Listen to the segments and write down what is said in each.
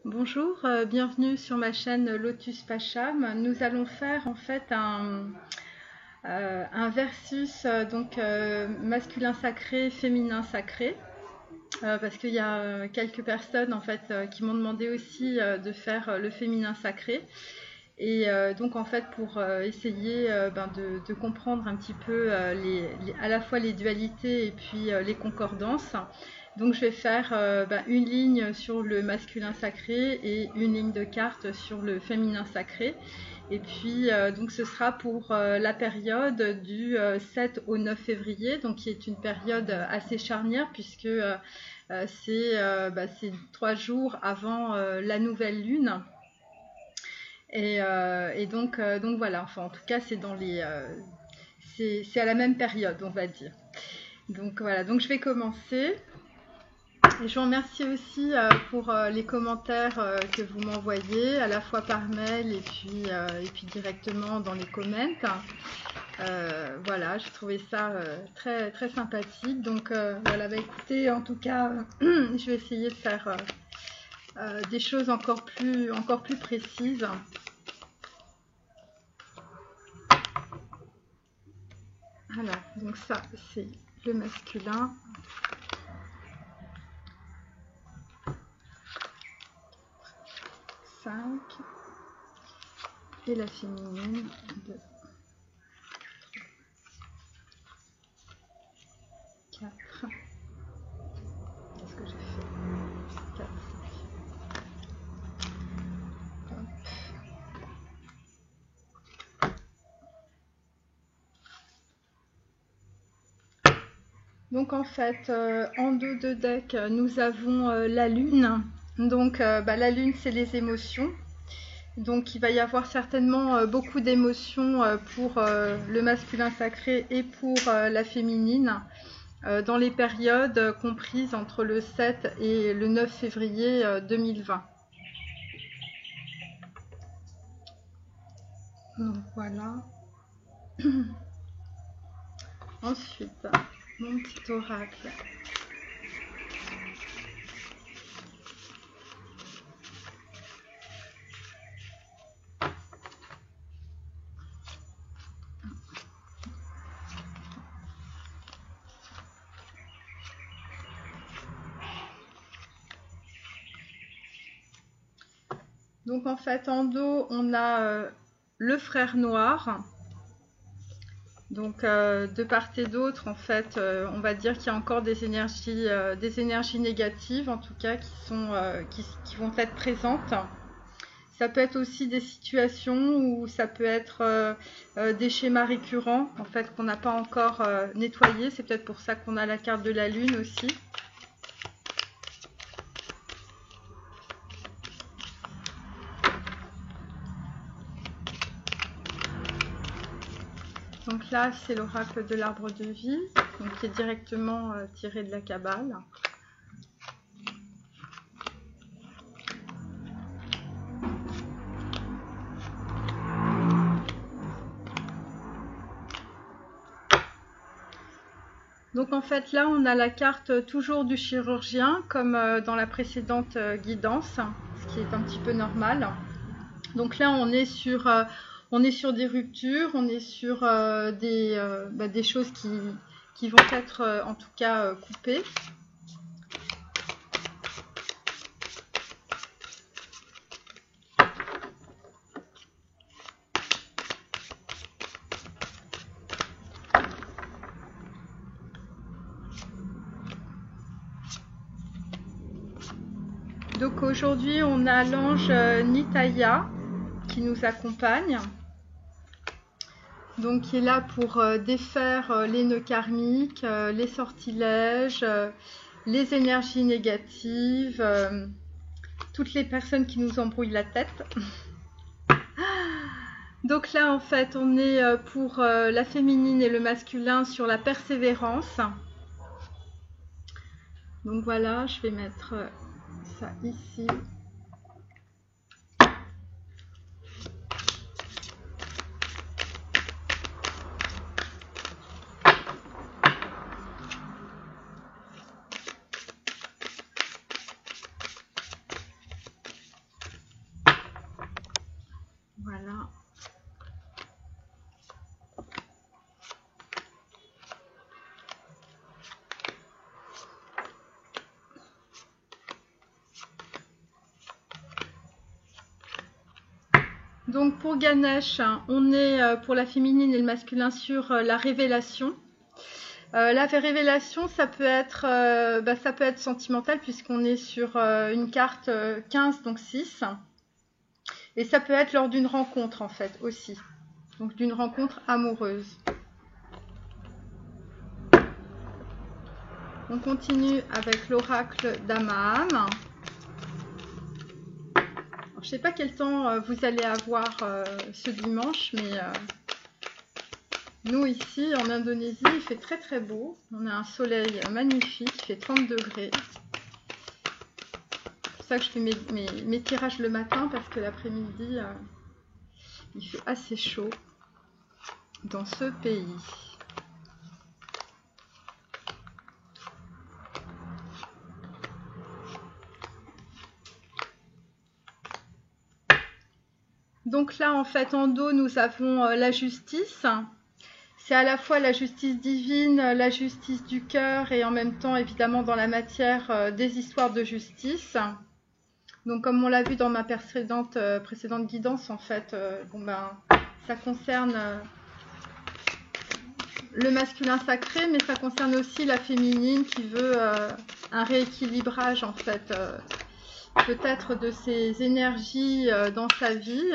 Bonjour, bienvenue sur ma chaîne Lotus Pacham. Nous allons faire en fait un versus masculin sacré, féminin sacré, parce qu'il y a quelques personnes en fait qui m'ont demandé aussi de faire le féminin sacré. Et donc en fait pour essayer de comprendre un petit peu à la fois les dualités et puis les concordances. Donc je vais faire une ligne sur le masculin sacré et une ligne de carte sur le féminin sacré. Et puis donc ce sera pour la période du 7 au 9 février, donc qui est une période assez charnière puisque c'est 3 jours avant la nouvelle lune. Et donc voilà, enfin en tout cas c'est dans les c'est à la même période on va dire. Donc voilà, donc je vais commencer. Et je vous remercie aussi pour les commentaires que vous m'envoyez, à la fois par mail et puis directement dans les comments. Voilà, j'ai trouvé ça très, très sympathique. Donc voilà, écoutez, en tout cas, je vais essayer de faire des choses encore plus précises. Voilà, donc ça c'est le masculin. Et la féminine 2, 4. Qu'est-ce que j'ai fait? 4, 5. Donc en fait, en dos de deck, nous avons la lune. Donc la lune, c'est les émotions. Donc il va y avoir certainement beaucoup d'émotions pour le masculin sacré et pour la féminine dans les périodes comprises entre le 7 et le 9 février 2020. Donc voilà. Ensuite, mon petit oracle. Donc en fait en dos on a le frère noir. Donc de part et d'autre en fait on va dire qu'il y a encore des énergies négatives en tout cas qui vont être présentes. Ça peut être aussi des situations où ça peut être des schémas récurrents en fait qu'on n'a pas encore nettoyés. C'est peut-être pour ça qu'on a la carte de la lune aussi. Donc là, c'est l'oracle de l'arbre de vie, donc qui est directement tiré de la Kabbale. Donc en fait, là, on a la carte toujours du chirurgien, comme dans la précédente guidance, ce qui est un petit peu normal. Donc là, on est sur des ruptures, on est sur des choses qui vont être en tout cas coupées. Donc aujourd'hui, on a l'ange Nitaya qui nous accompagne. Donc qui est là pour défaire les nœuds karmiques, les sortilèges, les énergies négatives, toutes les personnes qui nous embrouillent la tête. Donc là en fait on est pour la féminine et le masculin sur la persévérance. Donc voilà, je vais mettre ça ici. Donc pour Ganesh, on est pour la féminine et le masculin sur la révélation. La révélation, ça peut être sentimental puisqu'on est sur une carte 15, donc 6. Et ça peut être lors d'une rencontre en fait aussi. Donc d'une rencontre amoureuse. On continue avec l'oracle d'Amaham. Je ne sais pas quel temps vous allez avoir ce dimanche, mais nous ici en Indonésie, il fait très très beau. On a un soleil magnifique, il fait 30 degrés. C'est pour ça que je fais mes tirages le matin parce que l'après-midi, il fait assez chaud dans ce pays. Donc là, en fait, en dos, nous avons la justice. C'est à la fois la justice divine, la justice du cœur et en même temps, évidemment, dans la matière, des histoires de justice. Donc, comme on l'a vu dans ma précédente guidance, en fait, ça concerne le masculin sacré, mais ça concerne aussi la féminine qui veut un rééquilibrage, en fait, peut-être de ses énergies dans sa vie,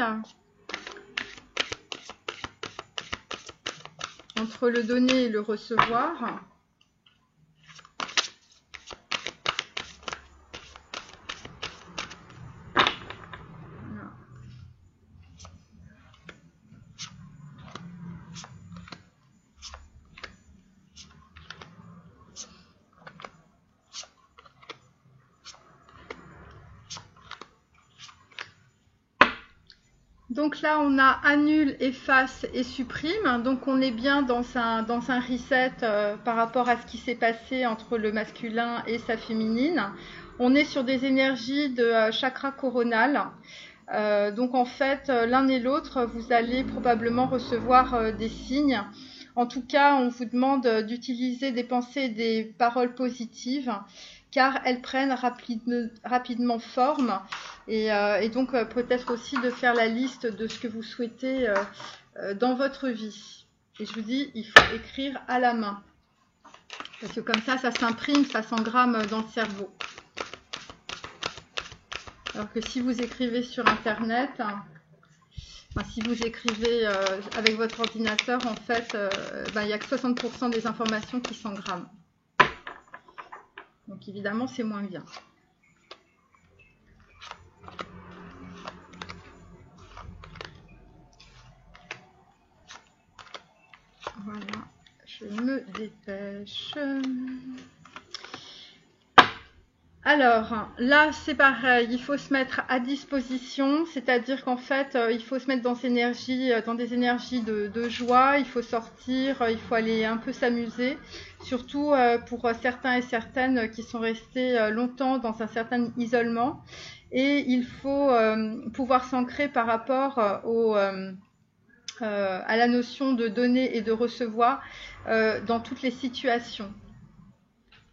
entre le donner et le recevoir. Donc là, on a annule, efface et supprime. Donc on est bien dans un reset par rapport à ce qui s'est passé entre le masculin et sa féminine. On est sur des énergies de chakra coronal. Donc en fait, l'un et l'autre, vous allez probablement recevoir des signes. En tout cas, on vous demande d'utiliser des pensées et des paroles positives, car elles prennent rapidement forme et donc peut-être aussi de faire la liste de ce que vous souhaitez dans votre vie. Et je vous dis, il faut écrire à la main, parce que comme ça s'imprime, ça s'engramme dans le cerveau. Alors que si vous écrivez sur Internet, si vous écrivez avec votre ordinateur, en fait, il n'y a que 60% des informations qui s'engramment. Donc évidemment, c'est moins bien. Voilà, je me dépêche. Alors, là, c'est pareil, il faut se mettre à disposition, c'est-à-dire qu'en fait, il faut se mettre dans des énergies de joie, il faut sortir, il faut aller un peu s'amuser, surtout pour certains et certaines qui sont restés longtemps dans un certain isolement. Et il faut pouvoir s'ancrer par rapport à la notion de donner et de recevoir dans toutes les situations.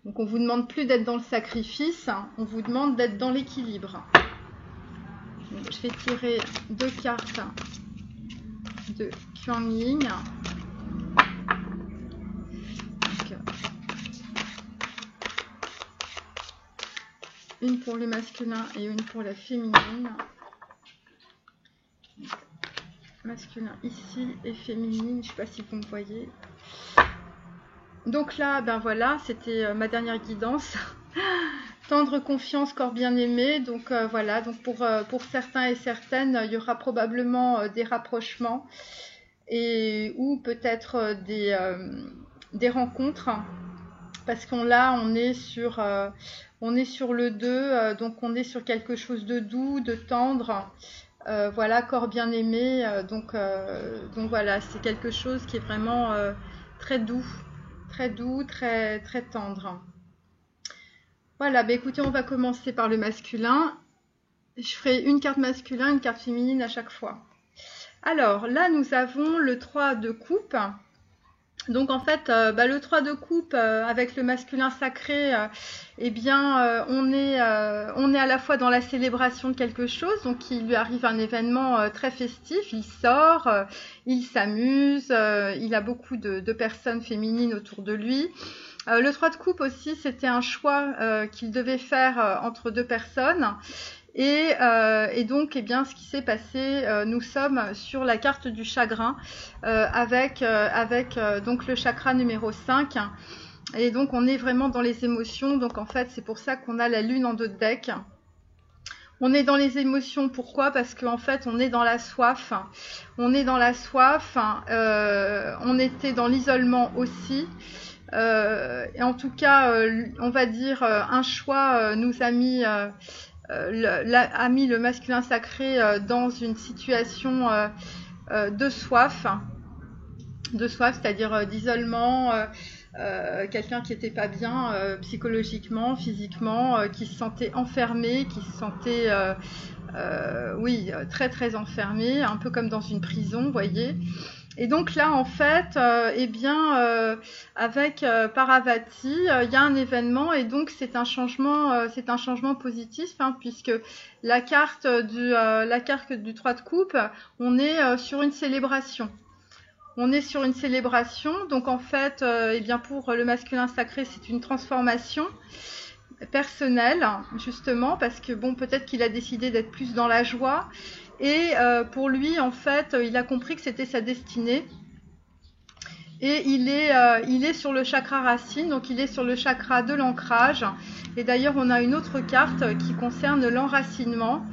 Donc on ne vous demande plus d'être dans le sacrifice, on vous demande d'être dans l'équilibre. Je vais tirer 2 cartes de Kuan Yin. Une pour le masculin et une pour la féminine. Donc, masculin ici et féminine, je ne sais pas si vous me voyez. Donc là, ben voilà, c'était ma dernière guidance. Tendre confiance, corps bien-aimé. Donc voilà, donc pour certains et certaines, il y aura probablement des rapprochements ou peut-être des rencontres. Parce on est sur le 2, donc on est sur quelque chose de doux, de tendre. Voilà, corps bien-aimé. Donc voilà, c'est quelque chose qui est vraiment très doux. Très doux, très, très tendre. Voilà, bah écoutez, on va commencer par le masculin. Je ferai une carte masculine, une carte féminine à chaque fois. Alors, là, nous avons le 3 de coupe. Donc en fait, le 3 de coupe avec le masculin sacré, on est à la fois dans la célébration de quelque chose, donc il lui arrive un événement très festif, il sort, il s'amuse, il a beaucoup de personnes féminines autour de lui. Le 3 de coupe aussi, c'était un choix qu'il devait faire entre deux personnes. Et donc, ce qui s'est passé, nous sommes sur la carte du chagrin avec donc le chakra numéro 5. Et donc, on est vraiment dans les émotions. Donc, en fait, c'est pour ça qu'on a la lune en 2 de deck. On est dans les émotions. Pourquoi? Parce qu'en fait, on est dans la soif. On est dans la soif. On était dans l'isolement aussi. Et en tout cas, on va dire, un choix nous a mis... a mis le masculin sacré dans une situation de soif, c'est-à-dire d'isolement, quelqu'un qui n'était pas bien psychologiquement, physiquement, qui se sentait enfermé, qui se sentait très très enfermé, un peu comme dans une prison, vous voyez. Et donc là, en fait, avec Parvati, il y a un événement et donc c'est un changement positif, puisque la carte du 3 de coupe, on est sur une célébration. On est sur une célébration, donc en fait, pour le masculin sacré, c'est une transformation personnelle, justement, parce que peut-être qu'il a décidé d'être plus dans la joie. Et pour lui, en fait, il a compris que c'était sa destinée. Et il est sur le chakra racine, donc il est sur le chakra de l'ancrage. Et d'ailleurs, on a une autre carte qui concerne l'enracinement.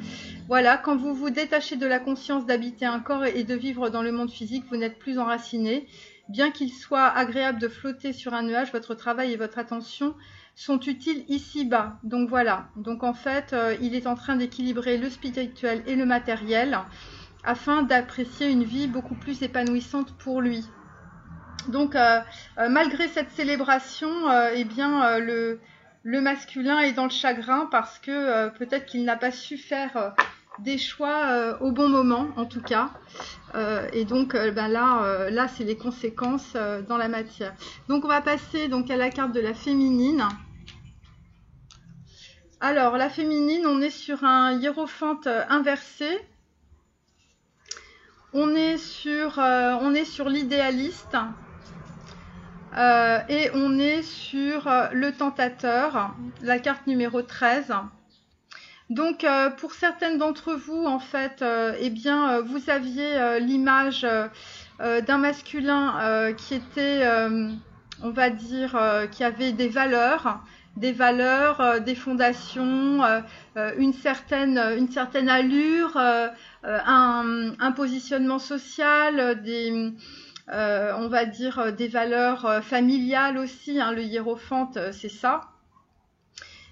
Voilà, quand vous vous détachez de la conscience d'habiter un corps et de vivre dans le monde physique, vous n'êtes plus enraciné. Bien qu'il soit agréable de flotter sur un nuage, votre travail et votre attention sont utiles ici-bas. Donc voilà, donc en fait, il est en train d'équilibrer le spirituel et le matériel afin d'apprécier une vie beaucoup plus épanouissante pour lui. Donc malgré cette célébration, le masculin est dans le chagrin parce que peut-être qu'il n'a pas su faire des choix au bon moment, en tout cas. Et donc là c'est les conséquences dans la matière. Donc on va passer donc à la carte de la féminine. Alors, la féminine, on est sur un hiérophante inversé. On est sur l'idéaliste. Et on est sur le tentateur, la carte numéro 13. Donc, pour certaines d'entre vous, en fait, vous aviez l'image d'un masculin qui était, on va dire, qui avait des valeurs, des fondations, une certaine allure, un positionnement social, on va dire des valeurs familiales aussi, le hiérophante, c'est ça.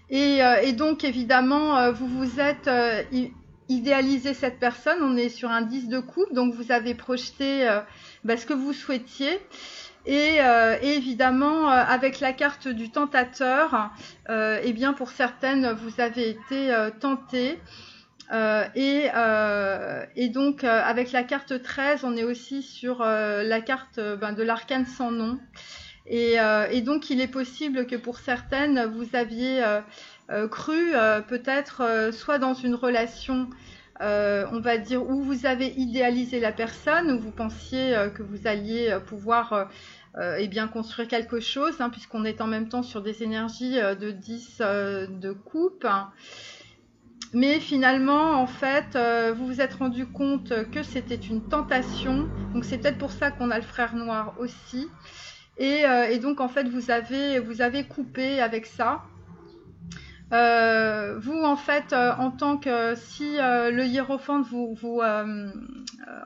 Et donc évidemment, vous vous êtes idéalisé cette personne, on est sur un 10 de coupe, donc vous avez projeté ce que vous souhaitiez. Et évidemment, avec la carte du tentateur, pour certaines, vous avez été tentés. Et donc, avec la carte 13, on est aussi sur la carte de l'arcane sans nom. Et donc, il est possible que pour certaines, vous aviez cru peut-être soit dans une relation, on va dire, où vous avez idéalisé la personne, où vous pensiez que vous alliez pouvoir construire quelque chose, puisqu'on est en même temps sur des énergies de 10 de coupe. Mais finalement, en fait, vous vous êtes rendu compte que c'était une tentation. Donc c'est peut-être pour ça qu'on a le frère noir aussi. Et donc en fait, vous avez coupé avec ça. Vous en fait, en tant que si le hiérophante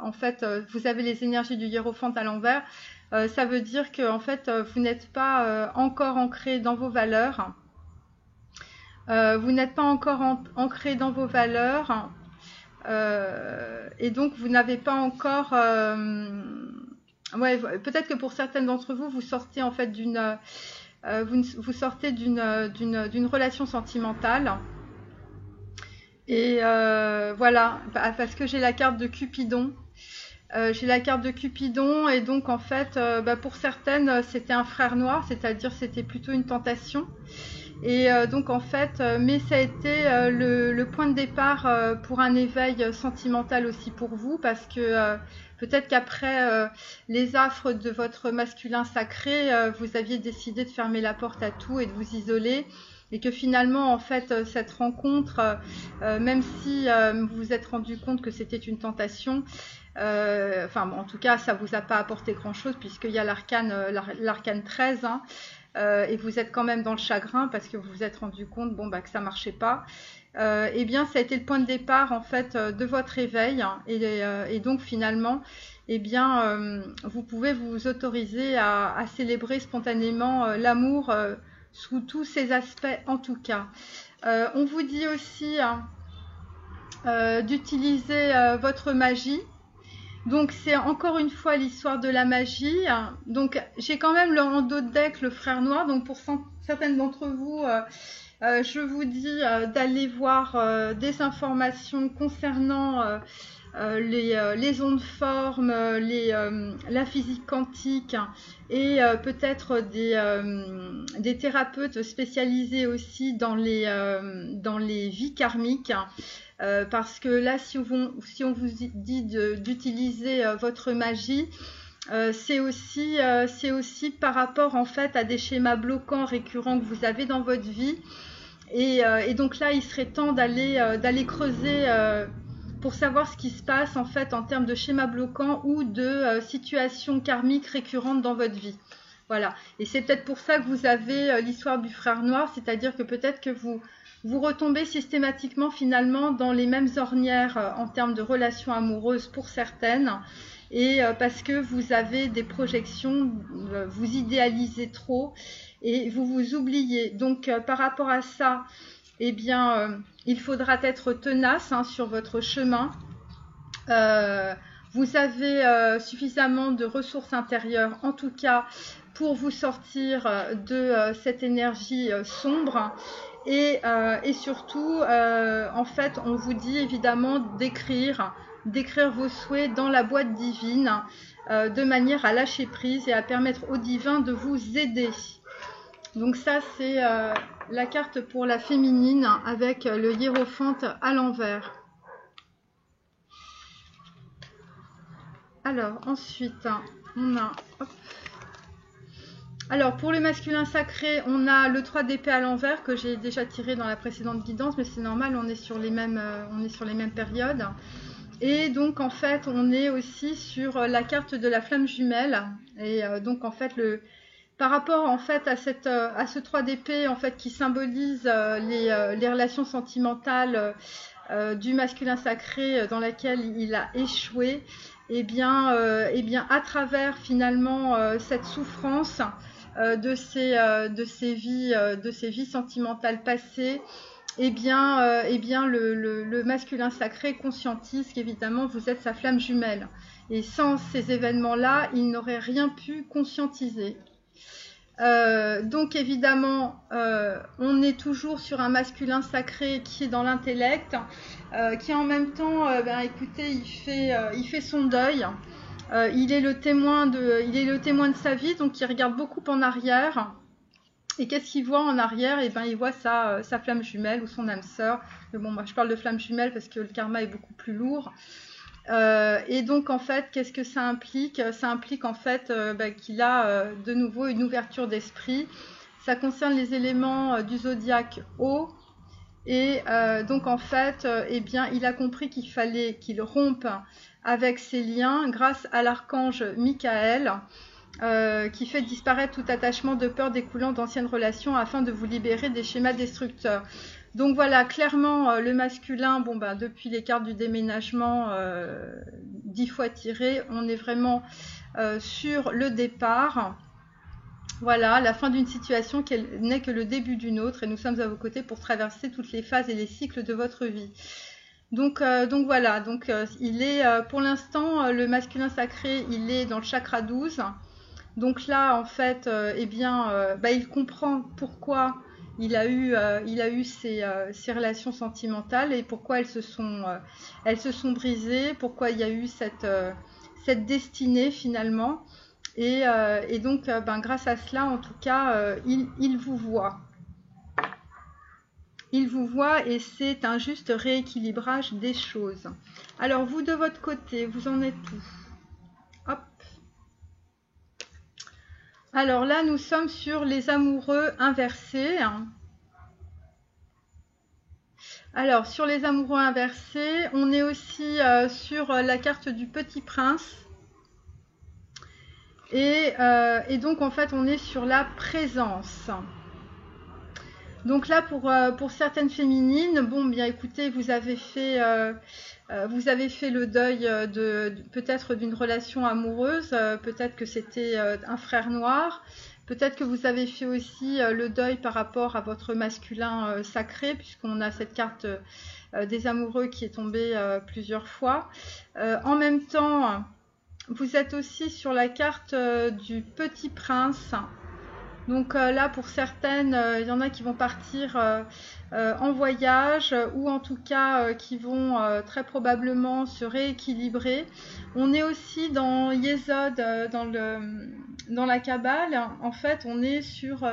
en fait, vous avez les énergies du hiérophante à l'envers, ça veut dire que en fait, vous n'êtes pas encore ancré dans vos valeurs. Vous n'êtes pas encore ancré dans vos valeurs et donc vous n'avez pas encore peut-être que pour certaines d'entre vous, vous sortez en fait d'une relation sentimentale. Et voilà, parce que j'ai la carte de Cupidon. J'ai la carte de Cupidon et donc en fait, pour certaines, c'était un frère noir, c'est-à-dire c'était plutôt une tentation. Et donc en fait, mais ça a été le point de départ pour un éveil sentimental aussi pour vous, parce que peut-être qu'après les affres de votre masculin sacré, vous aviez décidé de fermer la porte à tout et de vous isoler. Et que finalement, en fait, cette rencontre, même si vous vous êtes rendu compte que c'était une tentation, en tout cas, ça vous a pas apporté grand-chose puisqu'il y a l'arcane 13, hein, et vous êtes quand même dans le chagrin parce que vous vous êtes rendu compte que ça marchait pas. Eh bien, ça a été le point de départ en fait de votre éveil, hein, et donc finalement, eh bien, vous pouvez vous autoriser à célébrer spontanément l'amour sous tous ses aspects en tout cas. On vous dit aussi d'utiliser votre magie. Donc c'est encore une fois l'histoire de la magie. Donc j'ai quand même en dos de deck le frère noir. Donc pour certaines d'entre vous, je vous dis d'aller voir des informations concernant les ondes formes, la physique quantique et peut-être des thérapeutes spécialisés aussi dans les vies karmiques. Parce que là, si on vous dit d'utiliser votre magie, c'est aussi par rapport en fait à des schémas bloquants récurrents que vous avez dans votre vie. Et donc là, il serait temps d'aller creuser pour savoir ce qui se passe en fait en termes de schémas bloquants ou de situations karmiques récurrentes dans votre vie. Voilà. Et c'est peut-être pour ça que vous avez l'histoire du frère noir, c'est-à-dire que peut-être que vous retombez systématiquement finalement dans les mêmes ornières en termes de relations amoureuses pour certaines, et parce que vous avez des projections, vous idéalisez trop et vous vous oubliez. Donc par rapport à ça, eh bien, il faudra être tenace sur votre chemin. Vous avez suffisamment de ressources intérieures, en tout cas, pour vous sortir de cette énergie sombre. Et surtout, en fait, on vous dit évidemment d'écrire vos souhaits dans la boîte divine, de manière à lâcher prise et à permettre au divin de vous aider. Donc ça, c'est la carte pour la féminine avec le hiérophante à l'envers. Alors, ensuite, on a... Hop. Alors, pour le masculin sacré, on a le 3 d'épée à l'envers que j'ai déjà tiré dans la précédente guidance, mais c'est normal, on est sur les mêmes périodes. Et donc, en fait, on est aussi sur la carte de la flamme jumelle. Et donc, en fait, par rapport en fait à ce 3 d'épée en fait qui symbolise les relations sentimentales du masculin sacré dans laquelle il a échoué, et bien à travers finalement cette souffrance de ces vies sentimentales passées, eh bien le masculin sacré conscientise qu'évidemment vous êtes sa flamme jumelle, et sans ces événements-là, il n'aurait rien pu conscientiser. Donc évidemment, on est toujours sur un masculin sacré qui est dans l'intellect, qui en même temps, écoutez, il fait son deuil. Il est le témoin de sa vie, donc il regarde beaucoup en arrière. Et qu'est-ce qu'il voit en arrière? Eh ben, il voit sa flamme jumelle ou son âme sœur. Mais bon, moi je parle de flamme jumelle parce que le karma est beaucoup plus lourd. Et donc en fait, qu'est-ce que ça implique? Ça implique en fait qu'il a de nouveau une ouverture d'esprit. Ça concerne les éléments du zodiaque eau. Et donc en fait, il a compris qu'il fallait qu'il rompe avec ses liens grâce à l'archange Michael, qui fait disparaître tout attachement de peur découlant d'anciennes relations afin de vous libérer des schémas destructeurs. Donc voilà, clairement, le masculin, depuis les cartes du déménagement 10 fois tirées, on est vraiment sur le départ. Voilà, la fin d'une situation qui n'est que le début d'une autre, et nous sommes à vos côtés pour traverser toutes les phases et les cycles de votre vie. Donc voilà, il est, pour l'instant, le masculin sacré, il est dans le chakra 12. Donc là, en fait, il comprend pourquoi il a eu ces relations sentimentales et pourquoi elles se sont brisées, pourquoi il y a eu cette destinée finalement. Et donc, grâce à cela, en tout cas, il vous voit. Il vous voit et c'est un juste rééquilibrage des choses. Alors, vous, de votre côté, vous en êtes où? Hop. Alors là, nous sommes sur les amoureux inversés. Alors, sur les amoureux inversés, on est aussi sur la carte du Petit Prince. Et donc, en fait, on est sur la présence. Donc là, pour certaines féminines, bon, bien écoutez, vous avez fait le deuil peut-être d'une relation amoureuse, peut-être que c'était un frère noir, peut-être que vous avez fait aussi le deuil par rapport à votre masculin sacré, puisqu'on a cette carte des amoureux qui est tombée plusieurs fois. En même temps, vous êtes aussi sur la carte du Petit Prince. Donc là, pour certaines, il y en a qui vont partir en voyage ou en tout cas qui vont très probablement se rééquilibrer. On est aussi dans Yesod, dans la Kabbale. En fait, on est sur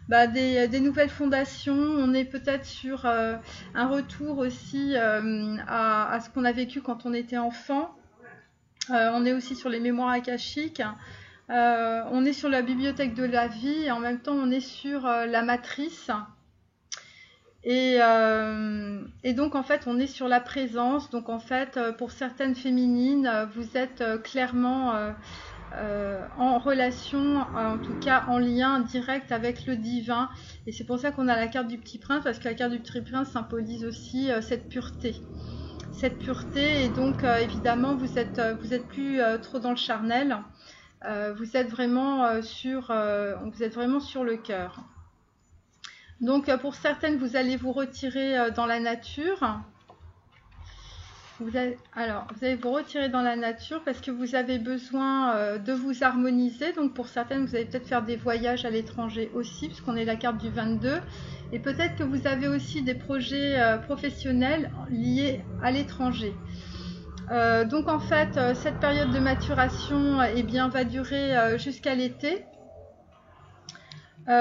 des nouvelles fondations. On est peut-être sur un retour aussi à ce qu'on a vécu quand on était enfant. On est aussi sur les mémoires akashiques. On est sur la bibliothèque de la vie et en même temps on est sur la matrice et donc en fait on est sur la présence. Donc en fait pour certaines féminines vous êtes clairement en relation, en tout cas en lien direct avec le divin, et c'est pour ça qu'on a la carte du Petit Prince, parce que la carte du Petit Prince symbolise aussi cette pureté, et donc évidemment vous êtes plus trop dans le charnel. Vous êtes vraiment sur le cœur. Donc pour certaines, vous allez vous retirer dans la nature. Vous allez vous retirer dans la nature parce que vous avez besoin de vous harmoniser. Donc pour certaines, vous allez peut-être faire des voyages à l'étranger aussi, puisqu'on est la carte du 22. Et peut-être que vous avez aussi des projets professionnels liés à l'étranger. Donc en fait, cette période de maturation va durer jusqu'à l'été. Vous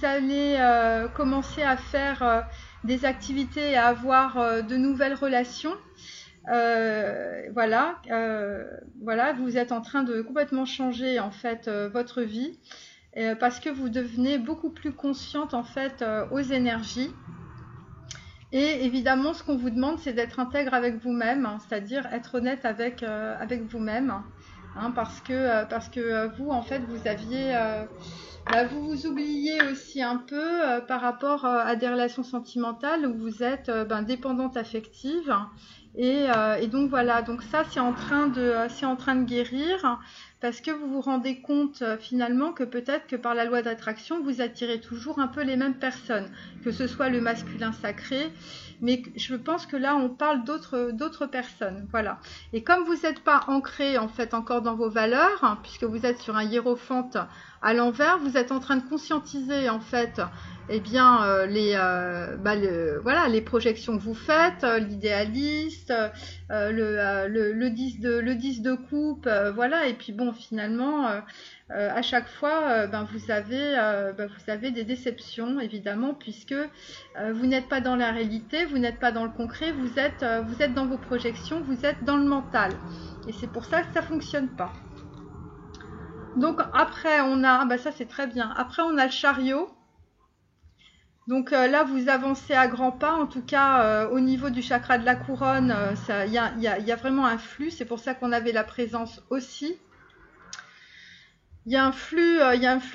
allez commencer à faire des activités et à avoir de nouvelles relations. Voilà, vous êtes en train de complètement changer en fait votre vie parce que vous devenez beaucoup plus consciente en fait aux énergies. Et évidemment, ce qu'on vous demande, c'est d'être intègre avec vous-même, c'est-à-dire être honnête avec vous-même, parce que vous, en fait, vous aviez, vous vous oubliez aussi un peu par rapport à des relations sentimentales où vous êtes dépendante affective, et donc voilà. Donc ça, c'est en train de guérir. Parce que vous vous rendez compte finalement que peut-être que par la loi d'attraction, vous attirez toujours un peu les mêmes personnes, que ce soit le masculin sacré, mais je pense que là, on parle d'autres personnes. Voilà. Et comme vous n'êtes pas ancré en fait encore dans vos valeurs, puisque vous êtes sur un hiérophante à l'envers, vous êtes en train de conscientiser en fait les projections que vous faites, l'idéaliste, le 10 de coupe, voilà. Et puis bon, finalement, à chaque fois, vous avez des déceptions, évidemment, puisque vous n'êtes pas dans la réalité, vous n'êtes pas dans le concret, vous êtes dans vos projections, vous êtes dans le mental. Et c'est pour ça que ça ne fonctionne pas. Donc après, on a, ça c'est très bien, après on a le chariot. Donc là, vous avancez à grands pas, en tout cas au niveau du chakra de la couronne, il y a vraiment un flux, c'est pour ça qu'on avait la présence aussi. Il y a un flux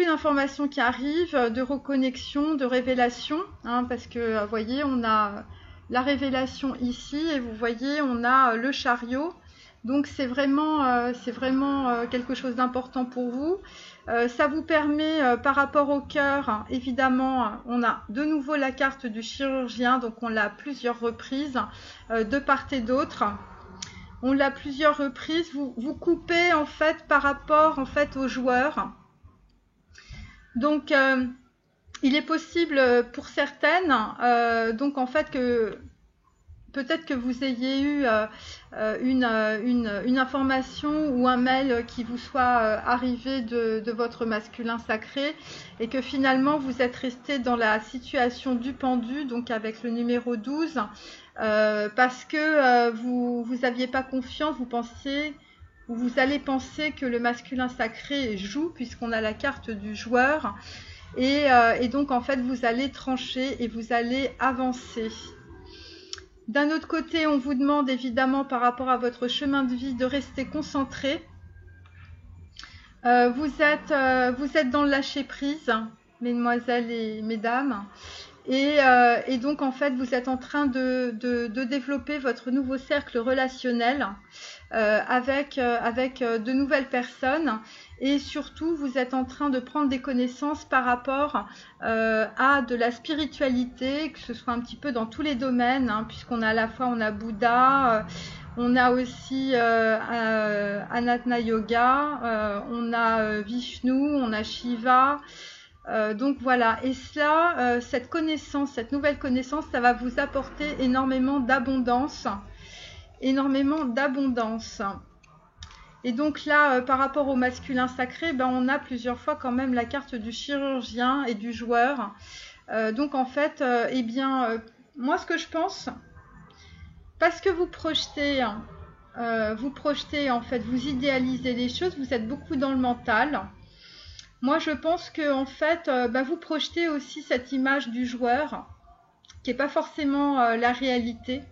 d'informations qui arrive, de reconnexion, de révélation, parce que vous voyez, on a la révélation ici, et vous voyez, on a le chariot. Donc c'est vraiment quelque chose d'important pour vous. Ça vous permet, par rapport au cœur, évidemment, on a de nouveau la carte du chirurgien, donc on l'a à plusieurs reprises, de part et d'autre. On l'a à plusieurs reprises. Vous coupez en fait par rapport en fait aux joueurs. Donc il est possible pour certaines, donc en fait que peut-être que vous ayez eu une information ou un mail qui vous soit arrivé de votre masculin sacré et que finalement vous êtes resté dans la situation du pendu, donc avec le numéro 12, parce que vous n'aviez pas confiance, vous pensiez ou vous allez penser que le masculin sacré joue puisqu'on a la carte du joueur et donc en fait vous allez trancher et vous allez avancer. D'un autre côté, on vous demande évidemment par rapport à votre chemin de vie de rester concentré. Vous êtes dans le lâcher prise, mesdemoiselles et mesdames. Et donc en fait, vous êtes en train de développer votre nouveau cercle relationnel avec de nouvelles personnes. Et surtout, vous êtes en train de prendre des connaissances par rapport à de la spiritualité, que ce soit un petit peu dans tous les domaines, hein, puisqu'on a à la fois on a Bouddha, on a aussi Anatna Yoga, on a Vishnu, on a Shiva. Donc voilà, et cela, cette connaissance, cette nouvelle connaissance, ça va vous apporter énormément d'abondance. Énormément d'abondance. Et donc là, par rapport au masculin sacré, ben, on a plusieurs fois quand même la carte du chirurgien et du joueur. Donc en fait, eh bien, moi ce que je pense, parce que vous projetez en fait, vous idéalisez les choses, vous êtes beaucoup dans le mental. Moi je pense que en fait, ben, vous projetez aussi cette image du joueur, qui n'est pas forcément la réalité.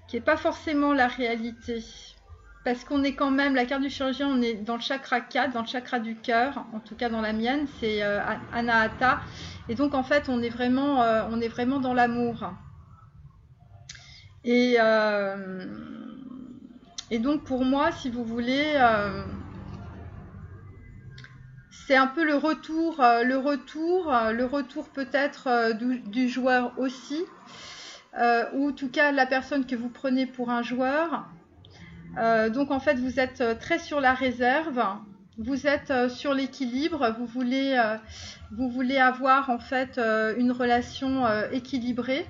Qui n'est pas forcément la réalité. Parce qu'on est quand même, la carte du chirurgien, on est dans le chakra 4, dans le chakra du cœur, en tout cas dans la mienne, c'est Anahata. Et donc en fait, on est vraiment dans l'amour. Et donc pour moi, si vous voulez, c'est un peu le retour peut-être du joueur aussi. Ou en tout cas la personne que vous prenez pour un joueur. Donc en fait vous êtes très sur la réserve, vous êtes sur l'équilibre, vous voulez avoir en fait une relation équilibrée.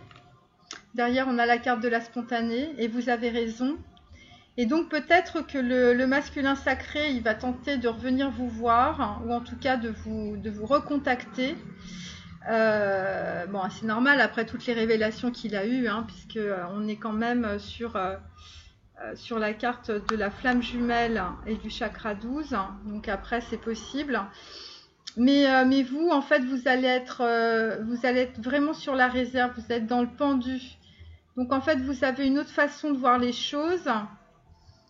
Derrière on a la carte de la spontanée et vous avez raison. Et donc peut-être que le masculin sacré il va tenter de revenir vous voir, ou en tout cas de vous recontacter. Bon, c'est normal après toutes les révélations qu'il a eues, hein, puisque on est quand même sur la carte de la flamme jumelle et du chakra 12, donc après c'est possible. Mais vous, en fait, vous allez être vraiment sur la réserve, vous êtes dans le pendu. Donc en fait, vous avez une autre façon de voir les choses.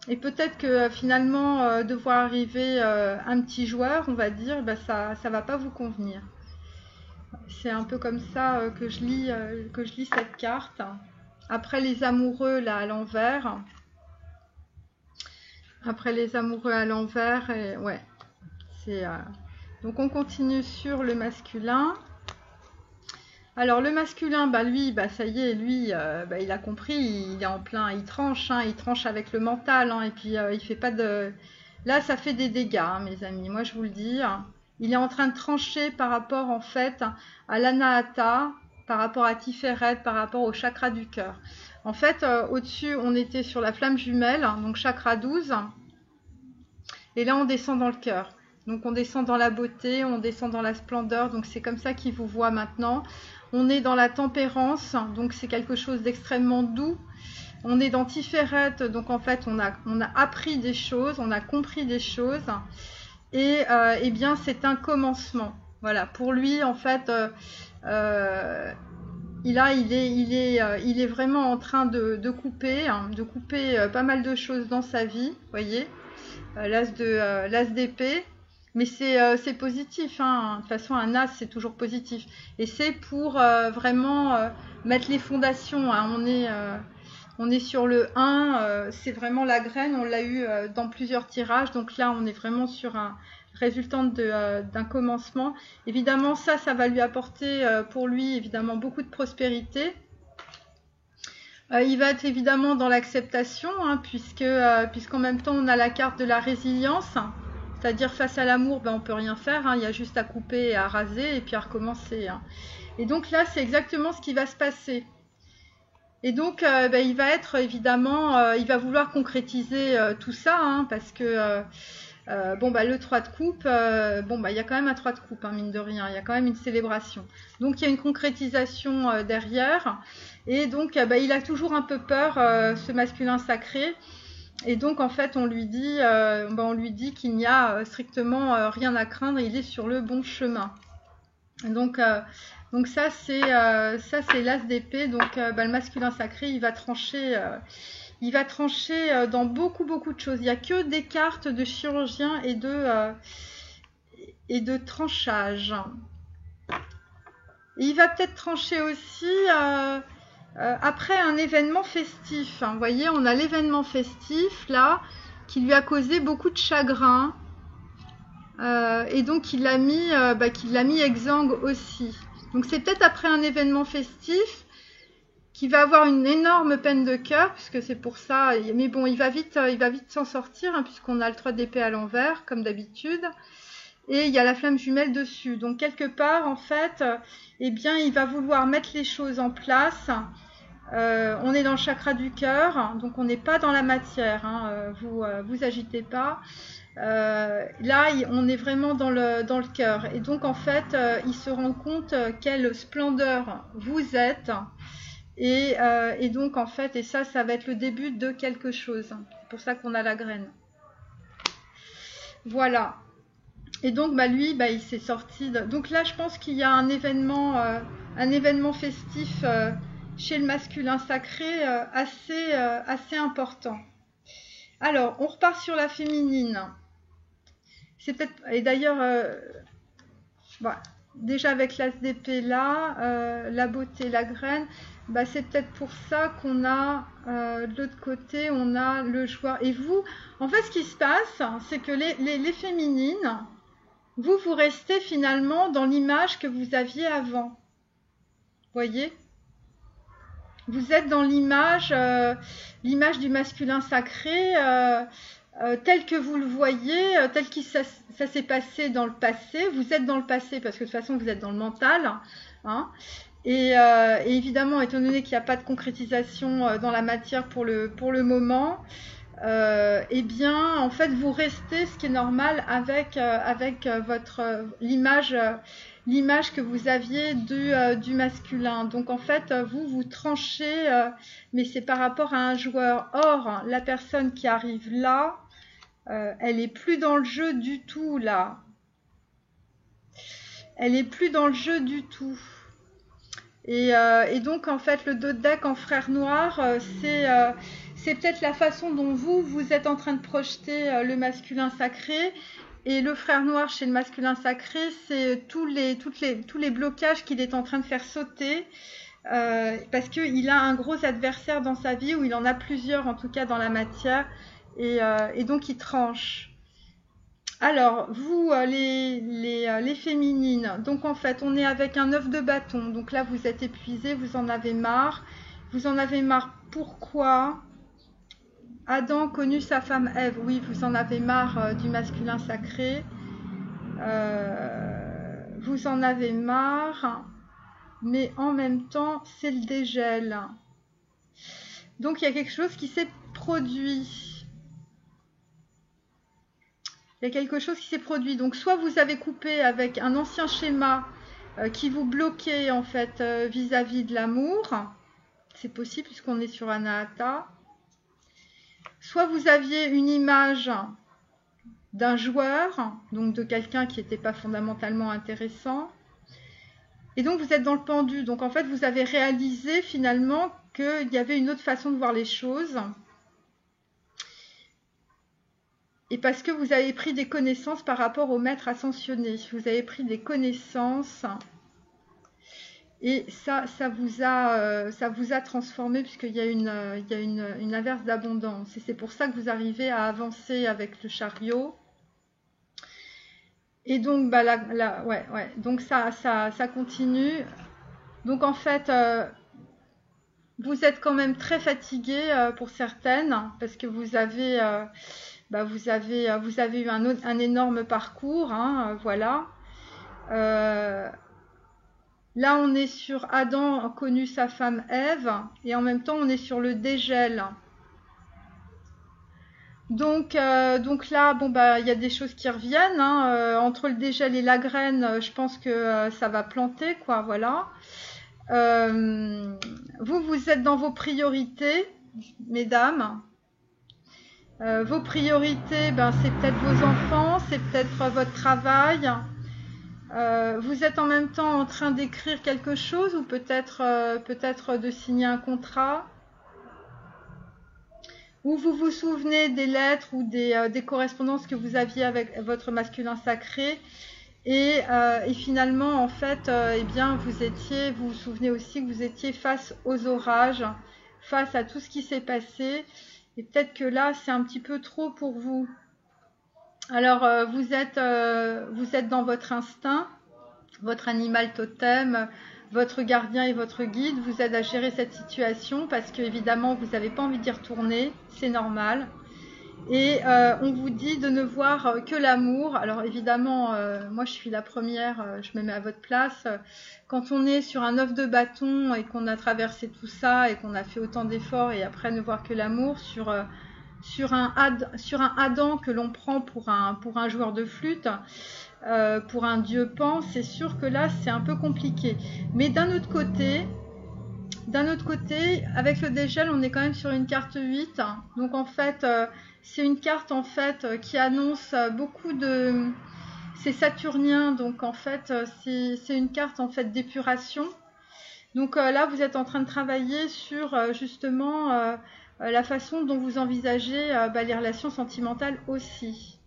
Et peut-être que finalement, de voir arriver un petit joueur, on va dire, ben, ça va pas vous convenir. C'est un peu comme ça que je lis cette carte. Après les amoureux là à l'envers. Après les amoureux à l'envers, et ouais. Donc on continue sur le masculin. Alors le masculin, bah lui, bah ça y est, lui, bah, il a compris, il est en plein, il tranche avec le mental, hein, et puis il fait pas de. Là, ça fait des dégâts, hein, mes amis. Moi, je vous le dis. Il est en train de trancher par rapport en fait à l'anahata, par rapport à Tiferet, par rapport au chakra du cœur. En fait, au-dessus, on était sur la flamme jumelle, donc chakra 12. Et là, on descend dans le cœur. Donc, on descend dans la beauté, on descend dans la splendeur. Donc, c'est comme ça qu'il vous voit maintenant. On est dans la tempérance, donc c'est quelque chose d'extrêmement doux. On est dans Tiferet, donc en fait, on a appris des choses, on a compris des choses. Et eh bien, c'est un commencement. Voilà, pour lui, en fait, il est vraiment en train de couper pas mal de choses dans sa vie, vous voyez, l'as d'épée. Mais c'est positif, hein. De toute façon, un as, c'est toujours positif. Et c'est pour vraiment mettre les fondations, hein. On est sur le 1, c'est vraiment la graine, on l'a eu dans plusieurs tirages. Donc là, on est vraiment sur un résultant d'un commencement. Évidemment, ça va lui apporter pour lui, évidemment, beaucoup de prospérité. Il va être évidemment dans l'acceptation, hein, puisqu'en même temps, on a la carte de la résilience. C'est-à-dire face à l'amour, ben, on ne peut rien faire, hein, il y a juste à couper et à raser et puis à recommencer. Hein. Et donc là, c'est exactement ce qui va se passer. Et donc, il va être évidemment, il va vouloir concrétiser tout ça, hein, parce que le 3 de coupe, il y a quand même un 3 de coupe, hein, mine de rien, il y a quand même une célébration. Donc, il y a une concrétisation derrière, et donc, il a toujours un peu peur, ce masculin sacré. Et donc, en fait, on lui dit qu'il n'y a strictement rien à craindre, il est sur le bon chemin. Donc ça c'est l'as d'épée. Donc le masculin sacré, il va trancher dans beaucoup de choses. Il n'y a que des cartes de chirurgien et de tranchage. Et il va peut-être trancher aussi après un événement festif. Vous voyez, on a l'événement festif là qui lui a causé beaucoup de chagrin. Et donc qu'il l'a mis exsangue aussi. Donc c'est peut-être après un événement festif qu'il va avoir une énorme peine de cœur, puisque c'est pour ça. Mais bon, il va vite s'en sortir, hein, puisqu'on a le 3 d'épée à l'envers, comme d'habitude. Et il y a la flamme jumelle dessus. Donc quelque part, en fait, il va vouloir mettre les choses en place. On est dans le chakra du cœur, donc on n'est pas dans la matière. Hein, vous agitez pas. Là, on est vraiment dans le cœur. Et donc, en fait, il se rend compte quelle splendeur vous êtes. Et donc, en fait, et ça va être le début de quelque chose. C'est pour ça qu'on a la graine. Voilà. Et donc, lui, il s'est sorti. Donc là, je pense qu'il y a un événement festif chez le masculin sacré assez important. Alors, on repart sur la féminine. C'est peut-être, et d'ailleurs, déjà avec l'as d'épée là, la beauté, la graine, c'est peut-être pour ça qu'on a, de l'autre côté, on a le joueur. Et vous, en fait, ce qui se passe, c'est que les féminines, vous restez finalement dans l'image que vous aviez avant. Voyez ? Vous êtes dans l'image du masculin sacré, tel que vous le voyez, tel que ça s'est passé dans le passé. Vous êtes dans le passé parce que de toute façon vous êtes dans le mental. Hein, et évidemment, étant donné qu'il n'y a pas de concrétisation dans la matière pour le moment, en fait, vous restez, ce qui est normal, avec l'image que vous aviez du masculin. Donc en fait, vous tranchez, mais c'est par rapport à un joueur. Or, la personne qui arrive là, elle est plus dans le jeu du tout là. Elle est plus dans le jeu du tout. Et donc en fait, le dos de deck en frère noir, c'est peut-être la façon dont vous êtes en train de projeter le masculin sacré. Et le frère noir chez le masculin sacré, c'est tous les blocages qu'il est en train de faire sauter. Parce qu'il a un gros adversaire dans sa vie, ou il en a plusieurs en tout cas dans la matière. Et donc il tranche. Alors, vous, les féminines, donc en fait, on est avec un 9 de bâton. Donc là, vous êtes épuisé, vous en avez marre. Vous en avez marre, pourquoi ? Adam connut sa femme Ève. Oui, vous en avez marre du masculin sacré. Vous en avez marre, mais en même temps, c'est le dégel. Donc, il y a quelque chose qui s'est produit. Il y a quelque chose qui s'est produit. Donc, soit vous avez coupé avec un ancien schéma qui vous bloquait, en fait, vis-à-vis de l'amour. C'est possible, puisqu'on est sur Anahata. Soit vous aviez une image d'un joueur, donc de quelqu'un qui n'était pas fondamentalement intéressant. Et donc, vous êtes dans le pendu. Donc, en fait, vous avez réalisé, finalement, qu'il y avait une autre façon de voir les choses. Et parce que vous avez pris des connaissances par rapport au maître ascensionné. Vous avez pris des connaissances. Et ça vous a transformé, puisqu'il y a une averse d'abondance. Et c'est pour ça que vous arrivez à avancer avec le chariot. Et donc, donc ça continue. Donc, en fait, vous êtes quand même très fatigué pour certaines, parce que vous avez eu un énorme parcours, hein, voilà. Là, on est sur Adam connu sa femme Ève, et en même temps, on est sur le dégel. Donc là, bon bah, il y a des choses qui reviennent, hein. Entre le dégel et la graine, je pense que ça va planter, quoi, voilà. Vous êtes dans vos priorités, mesdames. Vos priorités, ben, c'est peut-être vos enfants, c'est peut-être votre travail. Vous êtes en même temps en train d'écrire quelque chose ou peut-être de signer un contrat. Ou vous vous souvenez des lettres ou des correspondances que vous aviez avec votre masculin sacré. Et finalement, en fait, eh bien, vous vous souvenez aussi que vous étiez face aux orages, face à tout ce qui s'est passé. Et peut-être que là, c'est un petit peu trop pour vous. Alors, vous êtes dans votre instinct, votre animal totem, votre gardien et votre guide vous aident à gérer cette situation parce que, évidemment, vous n'avez pas envie d'y retourner, c'est normal. Et on vous dit de ne voir que l'amour. Alors évidemment, moi je suis la première, je me mets à votre place. Quand on est sur un œuf de bâton et qu'on a traversé tout ça et qu'on a fait autant d'efforts et après ne voir que l'amour sur un Adam que l'on prend pour un joueur de flûte, pour un dieu pan, c'est sûr que là c'est un peu compliqué. Mais d'un autre côté, avec le dégel, on est quand même sur une carte 8. Donc en fait, c'est une carte en fait qui annonce beaucoup de... C'est saturnien, donc en fait, c'est une carte en fait d'épuration. Donc là, vous êtes en train de travailler sur justement la façon dont vous envisagez les relations sentimentales aussi.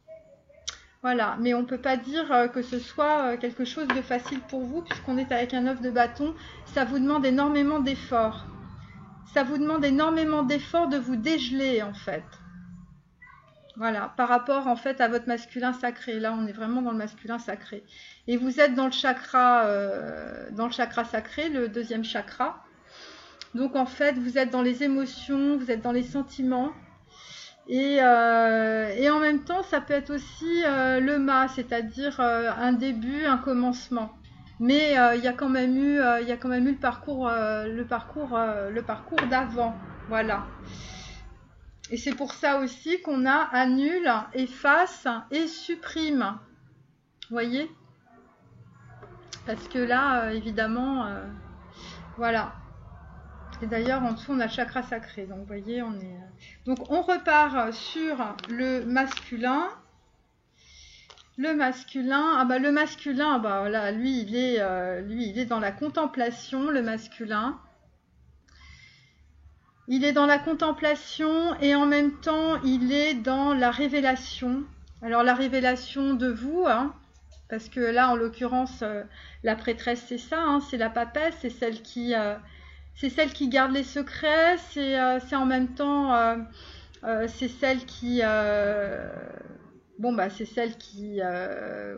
Voilà, mais on ne peut pas dire que ce soit quelque chose de facile pour vous, puisqu'on est avec un œuf de bâton. Ça vous demande énormément d'efforts. Ça vous demande énormément d'efforts de vous dégeler, en fait. Voilà, par rapport, en fait, à votre masculin sacré. Là, on est vraiment dans le masculin sacré. Et vous êtes dans le chakra sacré, le deuxième chakra. Donc, en fait, vous êtes dans les émotions, vous êtes dans les sentiments. Et en même temps, ça peut être aussi le mât, c'est-à-dire un début, un commencement. Mais il y a quand même eu le parcours d'avant, voilà. Et c'est pour ça aussi qu'on a annule, efface et supprime. Vous voyez? Parce que là, évidemment, voilà. Et d'ailleurs, en dessous, on a le chakra sacré. Donc, vous voyez, on est... Donc, on repart sur le masculin. Le masculin, voilà, lui, il est dans la contemplation, le masculin. Il est dans la contemplation et en même temps, il est dans la révélation. Alors, la révélation de vous, hein, parce que là, en l'occurrence, la prêtresse, c'est ça, hein, c'est la papesse, c'est celle qui garde les secrets, c'est en même temps, c'est celle qui... c'est celle qui...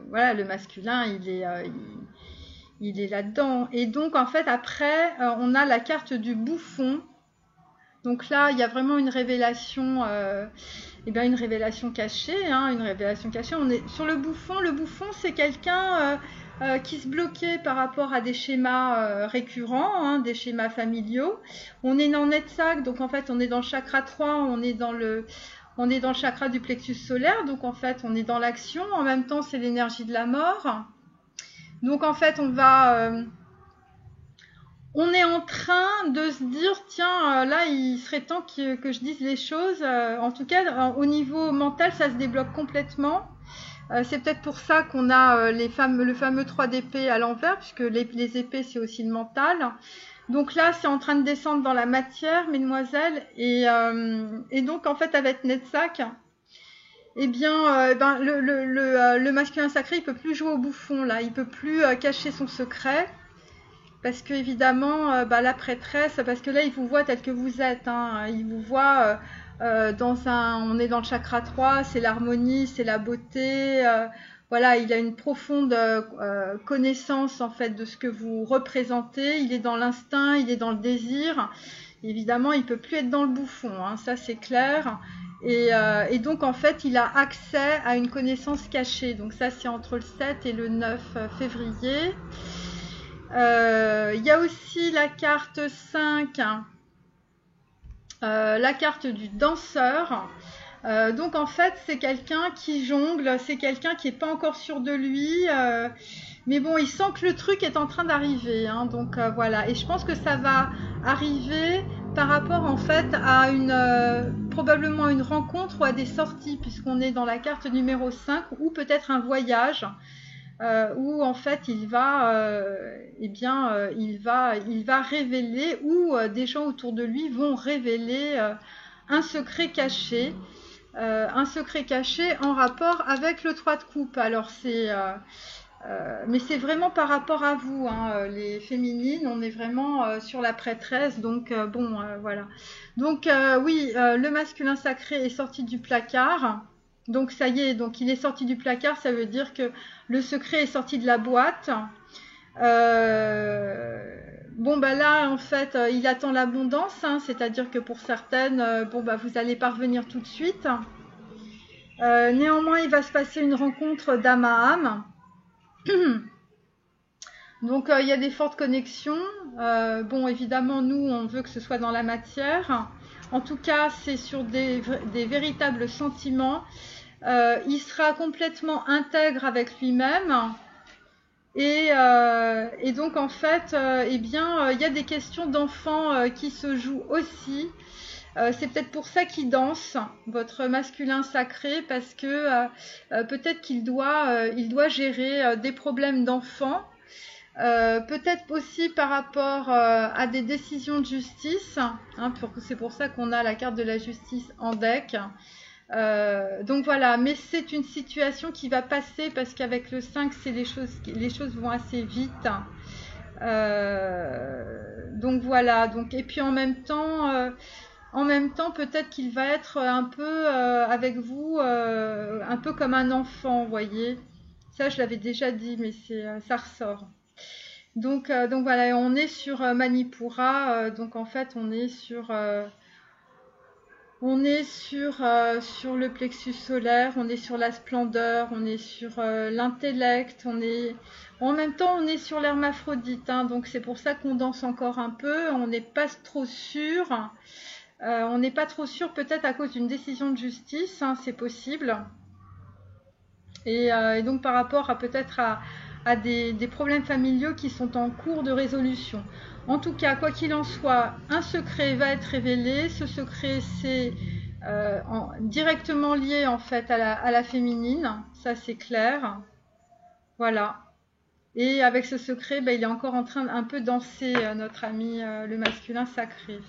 voilà, le masculin, il est là-dedans. Et donc, en fait, après, on a la carte du bouffon. Donc là, il y a vraiment une révélation... une révélation cachée, hein, une révélation cachée. On est sur le bouffon. Le bouffon, c'est quelqu'un... qui se bloquait par rapport à des schémas récurrents, hein, des schémas familiaux. On est dans Netzach, donc en fait on est dans le chakra 3, on est dans le chakra du plexus solaire, donc en fait on est dans l'action, en même temps c'est l'énergie de la mort. Donc en fait on est en train de se dire, tiens, là il serait temps que je dise les choses. En tout cas, au niveau mental, ça se débloque complètement. C'est peut-être pour ça qu'on a le fameux 3 d'épée à l'envers, puisque les épées, c'est aussi le mental. Donc là, c'est en train de descendre dans la matière, mesdemoiselles. Et donc, en fait, avec Netzach, eh bien, le masculin sacré, il peut plus jouer au bouffon, là. Il peut plus cacher son secret. Parce que, évidemment, la prêtresse, parce que là, il vous voit tel que vous êtes. Hein, il vous voit... on est dans le chakra 3, c'est l'harmonie, c'est la beauté, voilà, il a une profonde connaissance en fait de ce que vous représentez, il est dans l'instinct, il est dans le désir. Évidemment, il peut plus être dans le bouffon, hein, ça c'est clair. Et donc en fait, il a accès à une connaissance cachée. Donc ça c'est entre le 7 et le 9 février. Il y a aussi la carte 5, la carte du danseur. Donc en fait c'est quelqu'un qui jongle, c'est quelqu'un qui n'est pas encore sûr de lui, mais bon il sent que le truc est en train d'arriver, hein, donc voilà, et je pense que ça va arriver par rapport en fait à probablement une rencontre ou à des sorties, puisqu'on est dans la carte numéro 5, ou peut-être un voyage, où en fait il va révéler, ou des gens autour de lui vont révéler un secret caché. Un secret caché en rapport avec le 3 de coupe. Alors mais c'est vraiment par rapport à vous, hein, les féminines, on est vraiment sur la prêtresse, donc voilà. Donc oui, le masculin sacré est sorti du placard, donc ça y est, donc il est sorti du placard, ça veut dire que le secret est sorti de la boîte. Bon bah là en fait il attend l'abondance, hein, c'est-à-dire que pour certaines, vous allez parvenir tout de suite. Néanmoins il va se passer une rencontre d'âme à âme. Donc il y a des fortes connexions. Bon évidemment nous on veut que ce soit dans la matière. En tout cas c'est sur des véritables sentiments. Il sera complètement intègre avec lui-même. Et donc en fait, il y a des questions d'enfants qui se jouent aussi. C'est peut-être pour ça qu'il danse, votre masculin sacré, parce que peut-être qu'il doit gérer des problèmes d'enfants. Peut-être aussi par rapport à des décisions de justice, hein, c'est pour ça qu'on a la carte de la justice en deck. Donc voilà, mais c'est une situation qui va passer, parce qu'avec le 5, les choses vont assez vite. Donc voilà, et puis en même temps peut-être qu'il va être un peu avec vous, un peu comme un enfant, vous voyez. Ça je l'avais déjà dit, mais ça ressort. Donc voilà, on est sur Manipura, donc en fait on est sur le plexus solaire, on est sur la splendeur, on est sur l'intellect, en même temps on est sur l'hermaphrodite, hein, donc c'est pour ça qu'on danse encore un peu, on n'est pas trop sûr, peut-être à cause d'une décision de justice, hein, c'est possible, et donc par rapport à peut-être à des problèmes familiaux qui sont en cours de résolution. En tout cas, quoi qu'il en soit, un secret va être révélé. Ce secret, c'est directement lié en fait à la féminine, ça c'est clair. Voilà. Et avec ce secret, il est encore en train un peu danser, notre ami le masculin sacré.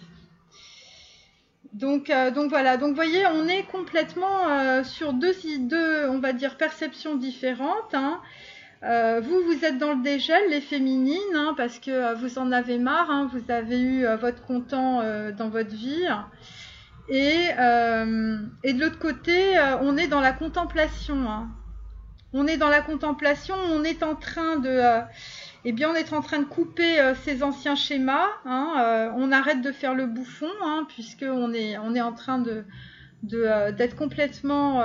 Donc voilà. Donc vous voyez, on est complètement sur deux, on va dire, perceptions différentes, hein. Vous êtes dans le dégel, les féminines, hein, parce que vous en avez marre, hein, vous avez eu votre content dans votre vie. Et de l'autre côté, on est dans la contemplation, hein. On est dans la contemplation, on est en train de couper ces anciens schémas, hein, on arrête de faire le bouffon, hein, puisqu'on est en train d'être complètement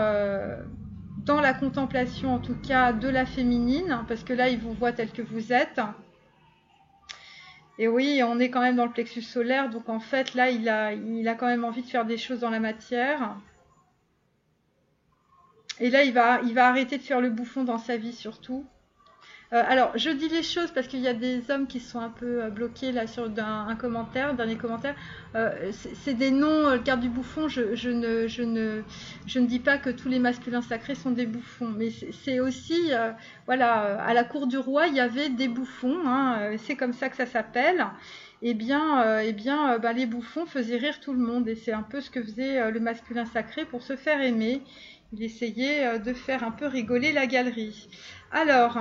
dans la contemplation, en tout cas de la féminine, parce que là il vous voit tel que vous êtes. Et oui, on est quand même dans le plexus solaire, donc en fait là il a quand même envie de faire des choses dans la matière. Et là il va arrêter de faire le bouffon dans sa vie surtout. Alors je dis les choses parce qu'il y a des hommes qui sont un peu bloqués là sur un commentaire, dernier commentaire. C'est des noms, carte du bouffon, je ne dis pas que tous les masculins sacrés sont des bouffons, mais c'est aussi, voilà, à la cour du roi il y avait des bouffons, hein, c'est comme ça que ça s'appelle. Les bouffons faisaient rire tout le monde, et c'est un peu ce que faisait le masculin sacré pour se faire aimer. Il essayait de faire un peu rigoler la galerie. Alors,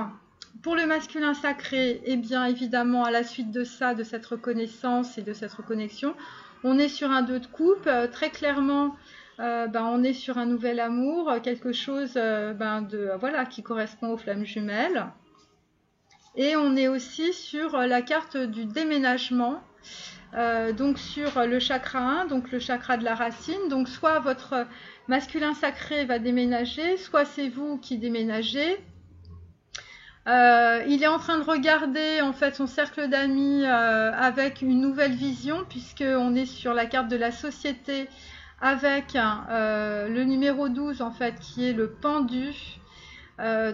pour le masculin sacré, eh bien évidemment à la suite de ça, de cette reconnaissance et de cette reconnexion, on est sur un 2 de coupe, très clairement on est sur un nouvel amour, quelque chose qui correspond aux flammes jumelles. Et on est aussi sur la carte du déménagement, donc sur le chakra 1, donc le chakra de la racine. Donc soit votre masculin sacré va déménager, soit c'est vous qui déménagez. Il est en train de regarder en fait son cercle d'amis avec une nouvelle vision, puisqu'on est sur la carte de la société avec le numéro 12 en fait qui est le pendu.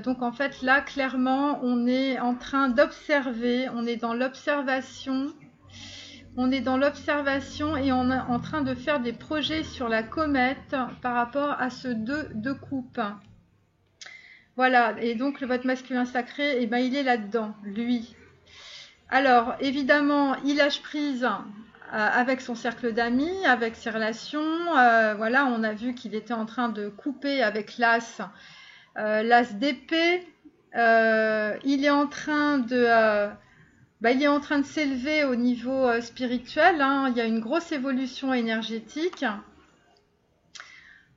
Donc en fait là clairement on est en train d'observer, on est dans l'observation. On est dans l'observation et on est en train de faire des projets sur la comète par rapport à ce 2 de coupe. Voilà, et donc votre masculin sacré, eh ben, il est là-dedans, lui. Alors, évidemment, il lâche prise avec son cercle d'amis, avec ses relations. Voilà, on a vu qu'il était en train de couper avec l'as d'épée. Il est en train de... il est en train de s'élever au niveau spirituel, hein. Il y a une grosse évolution énergétique.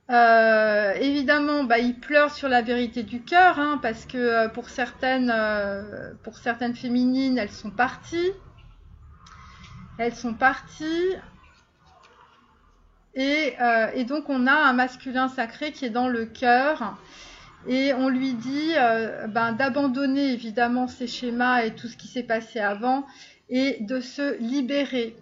Évidemment, il pleure sur la vérité du cœur, hein, parce que pour certaines féminines, elles sont parties. Elles sont parties. Et donc, on a un masculin sacré qui est dans le cœur. Et on lui dit d'abandonner évidemment ces schémas et tout ce qui s'est passé avant et de se libérer.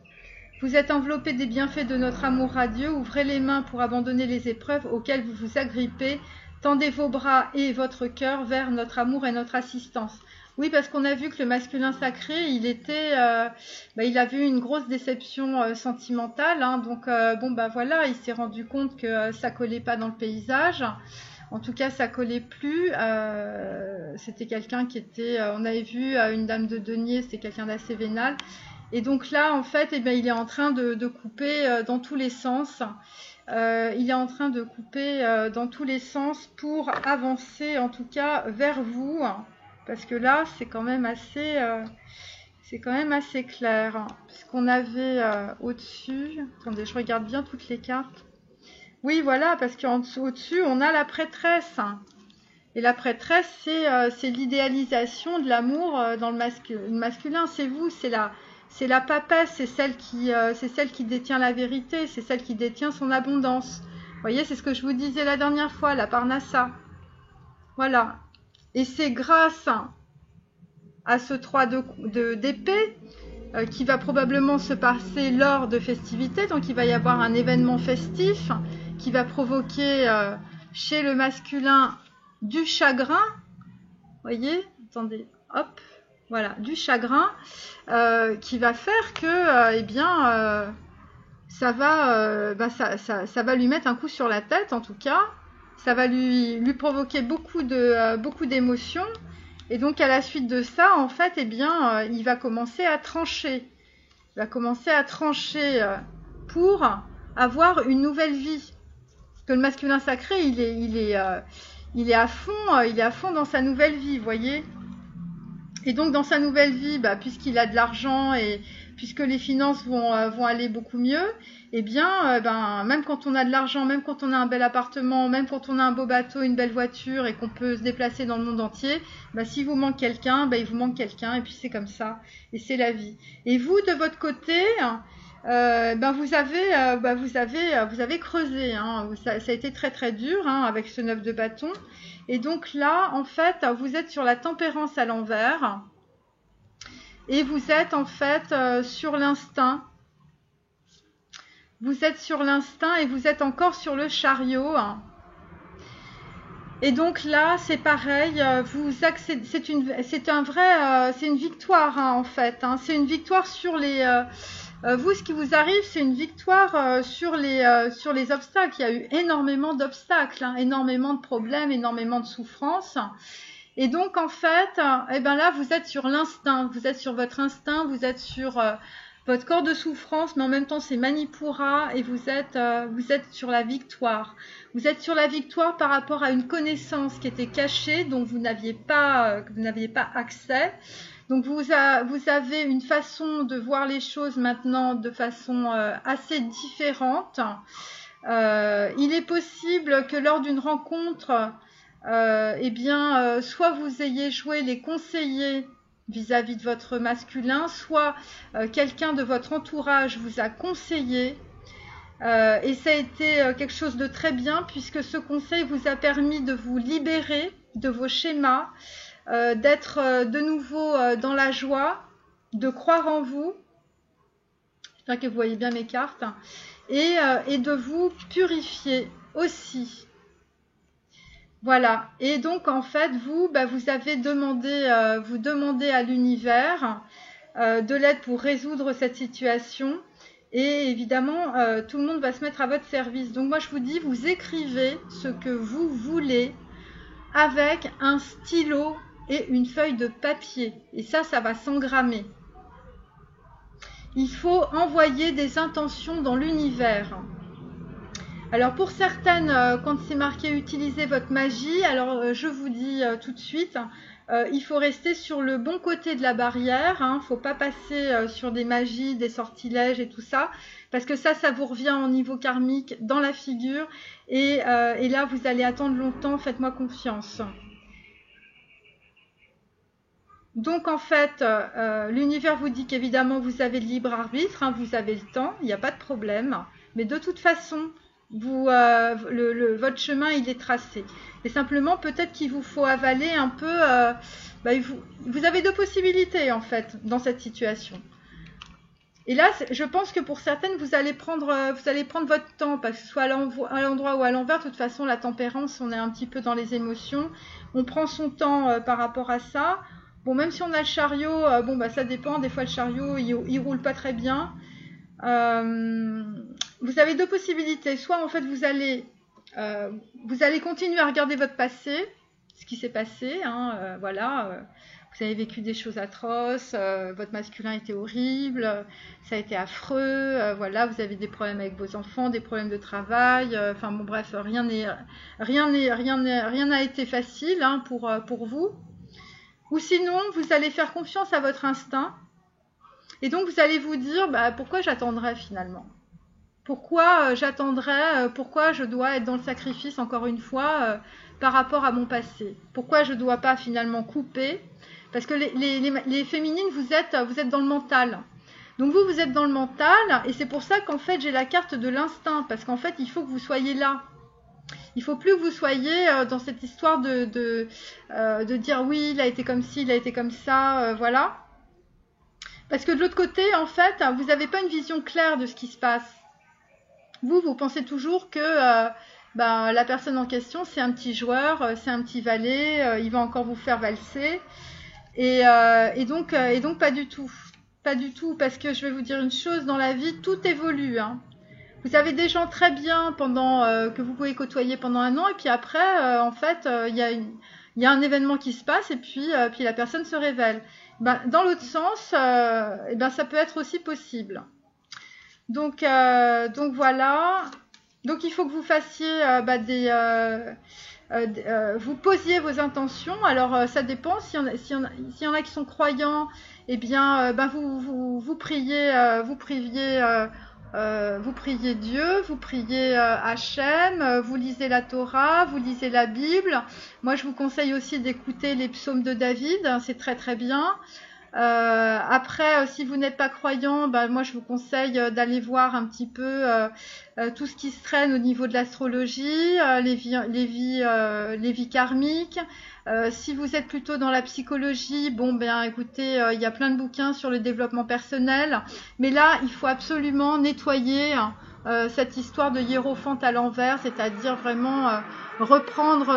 Vous êtes enveloppé des bienfaits de notre amour radieux. Ouvrez les mains pour abandonner les épreuves auxquelles vous vous agrippez. Tendez vos bras et votre cœur vers notre amour et notre assistance. Oui, parce qu'on a vu que le masculin sacré, il avait eu une grosse déception sentimentale. Hein, donc, voilà, il s'est rendu compte que ça collait pas dans le paysage. En tout cas, ça collait plus. C'était quelqu'un qui était... on avait vu une dame de denier, c'était quelqu'un d'assez vénal. Et donc là, en fait, il est en train de couper dans tous les sens. Il est en train de couper dans tous les sens pour avancer, en tout cas, vers vous. Parce que là, c'est quand même assez clair. Puisqu'on avait au-dessus... Attendez, je regarde bien toutes les cartes. Oui, voilà, parce qu'au-dessus, on a la prêtresse. Et la prêtresse, c'est l'idéalisation de l'amour dans le masculin. C'est vous, c'est la papesse, c'est celle qui détient la vérité, c'est celle qui détient son abondance. Vous voyez, c'est ce que je vous disais la dernière fois, la Parnassa. Voilà. Et c'est grâce à ce 3 d'épée qui va probablement se passer lors de festivités. Donc, il va y avoir un événement festif qui va provoquer chez le masculin du chagrin. Vous voyez, attendez, hop, voilà, du chagrin qui va faire que, ça va lui mettre un coup sur la tête, en tout cas. Ça va lui provoquer beaucoup d'émotions. Et donc, à la suite de ça, en fait, il va commencer à trancher. Il va commencer à trancher pour avoir une nouvelle vie. Que le masculin sacré, il est à fond dans sa nouvelle vie, vous voyez. Et donc dans sa nouvelle vie, puisqu'il a de l'argent et puisque les finances vont aller beaucoup mieux, même quand on a de l'argent, même quand on a un bel appartement, même quand on a un beau bateau, une belle voiture et qu'on peut se déplacer dans le monde entier, s'il vous manque quelqu'un, il vous manque quelqu'un et puis c'est comme ça et c'est la vie. Et vous de votre côté, vous avez creusé, hein. Ça a été très très dur avec ce 9 de bâton. Et donc là, en fait, vous êtes sur la tempérance à l'envers. Et vous êtes en fait sur l'instinct. Vous êtes sur l'instinct et vous êtes encore sur le chariot. Et donc là, c'est pareil, vous accédez, c'est une victoire en fait. Hein. C'est une victoire sur les... vous, ce qui vous arrive, c'est une victoire sur les obstacles. Il y a eu énormément d'obstacles, hein, énormément de problèmes, énormément de souffrances. Et donc, en fait, là, vous êtes sur l'instinct. Vous êtes sur votre instinct, vous êtes sur votre corps de souffrance, mais en même temps, c'est Manipura et vous êtes sur la victoire. Vous êtes sur la victoire par rapport à une connaissance qui était cachée, dont vous n'aviez pas accès. Donc vous avez une façon de voir les choses maintenant de façon assez différente. Il est possible que lors d'une rencontre, soit vous ayez joué les conseillers vis-à-vis de votre masculin, soit quelqu'un de votre entourage vous a conseillé. Et ça a été quelque chose de très bien puisque ce conseil vous a permis de vous libérer de vos schémas, d'être de nouveau dans la joie, de croire en vous. J'espère que vous voyez bien mes cartes. Et de vous purifier aussi. Voilà. Et donc, en fait, vous avez demandé, vous demandez à l'univers de l'aide pour résoudre cette situation. Et évidemment, tout le monde va se mettre à votre service. Donc, moi, je vous dis, vous écrivez ce que vous voulez avec un stylo et une feuille de papier. Et ça va s'engrammer. Il faut envoyer des intentions dans l'univers. Alors pour certaines, quand c'est marqué « Utilisez votre magie », alors je vous dis tout de suite, il faut rester sur le bon côté de la barrière. Il ne faut pas passer sur des magies, des sortilèges et tout ça, parce que ça vous revient au niveau karmique dans la figure. Et là, vous allez attendre longtemps, faites-moi confiance. Donc en fait, l'univers vous dit qu'évidemment vous avez le libre arbitre, hein, vous avez le temps, il n'y a pas de problème. Mais de toute façon, votre chemin il est tracé. Et simplement peut-être qu'il vous faut avaler un peu. Vous avez deux possibilités en fait dans cette situation. Et là, je pense que pour certaines, vous allez prendre votre temps, parce que soit à l'endroit ou à l'envers, de toute façon, la tempérance, on est un petit peu dans les émotions. On prend son temps par rapport à ça. Bon, même si on a le chariot, ça dépend. Des fois, le chariot, il roule pas très bien. Vous avez deux possibilités. Soit, en fait, vous allez continuer à regarder votre passé, ce qui s'est passé. Hein, vous avez vécu des choses atroces. Votre masculin était horrible. Ça a été affreux. Vous avez des problèmes avec vos enfants, des problèmes de travail. Bref, rien n'a été facile hein, pour vous. Ou sinon, vous allez faire confiance à votre instinct. Et donc, vous allez vous dire, pourquoi j'attendrai finalement? Pourquoi j'attendrai? Pourquoi je dois être dans le sacrifice, encore une fois, par rapport à mon passé? Pourquoi je ne dois pas finalement couper? Parce que les féminines, vous êtes dans le mental. Donc, vous êtes dans le mental. Et c'est pour ça qu'en fait, j'ai la carte de l'instinct. Parce qu'en fait, il faut que vous soyez là. Il ne faut plus que vous soyez dans cette histoire de dire oui, il a été comme ci, il a été comme ça, voilà. Parce que de l'autre côté, en fait, vous n'avez pas une vision claire de ce qui se passe. Vous pensez toujours que la personne en question, c'est un petit joueur, c'est un petit valet, il va encore vous faire valser. Et donc pas du tout. Pas du tout, parce que je vais vous dire une chose, dans la vie, tout évolue, hein. Vous avez des gens très bien que vous pouvez côtoyer pendant un an et puis après, en fait, il y a un événement qui se passe et puis la personne se révèle. Dans l'autre sens, ça peut être aussi possible. Donc voilà. Donc il faut que vous fassiez vous posiez vos intentions. Alors ça dépend. S'il y en a qui sont croyants, vous priez Dieu, vous priez Hachem, vous lisez la Torah, vous lisez la Bible. Moi, je vous conseille aussi d'écouter les psaumes de David, c'est très très bien. Après, si vous n'êtes pas croyant, moi je vous conseille d'aller voir un petit peu tout ce qui se traîne au niveau de l'astrologie, les vies karmiques. Si vous êtes plutôt dans la psychologie, écoutez, il y a plein de bouquins sur le développement personnel. Mais là, il faut absolument nettoyer cette histoire de hiérophante à l'envers, c'est-à-dire vraiment reprendre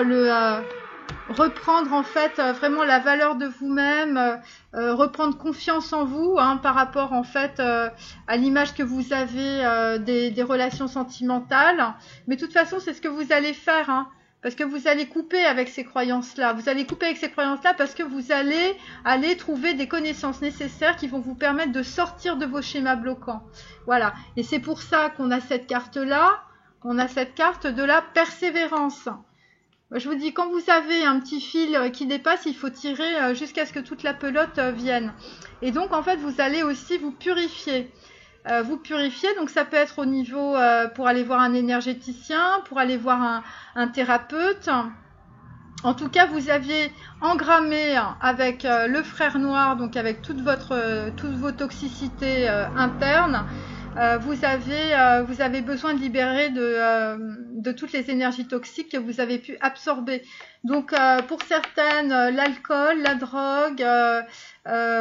en fait vraiment la valeur de vous-même, reprendre confiance en vous par rapport en fait à l'image que vous avez des relations sentimentales. Mais de toute façon, c'est ce que vous allez faire, hein. Parce que vous allez couper avec ces croyances-là. Vous allez couper avec ces croyances-là parce que vous allez aller trouver des connaissances nécessaires qui vont vous permettre de sortir de vos schémas bloquants. Voilà. Et c'est pour ça qu'on a cette carte-là. On a cette carte de la persévérance. Je vous dis, quand vous avez un petit fil qui dépasse, il faut tirer jusqu'à ce que toute la pelote vienne. Et donc, en fait, vous allez aussi vous purifier. Donc ça peut être au niveau pour aller voir un énergéticien, pour aller voir un thérapeute. En tout cas, vous aviez engrammé avec le frère noir, donc avec toute vos toxicités internes, vous avez besoin de libérer de toutes les énergies toxiques que vous avez pu absorber. Donc pour certaines, l'alcool, la drogue,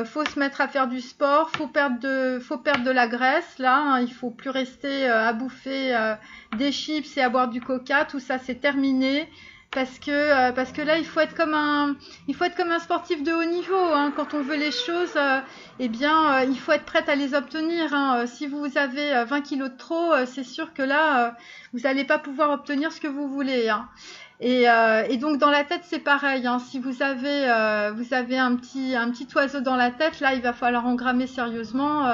faut se mettre à faire du sport, faut perdre de la graisse là, hein, il faut plus rester à bouffer des chips et à boire du coca, tout ça c'est terminé. Parce que là il faut être comme un sportif de haut niveau, hein. Quand on veut les choses, il faut être prête à les obtenir, hein. Si vous avez 20 kilos de trop, c'est sûr que là vous n'allez pas pouvoir obtenir ce que vous voulez, hein. Et donc dans la tête c'est pareil, hein. Si vous avez un petit oiseau dans la tête, là il va falloir engrammer sérieusement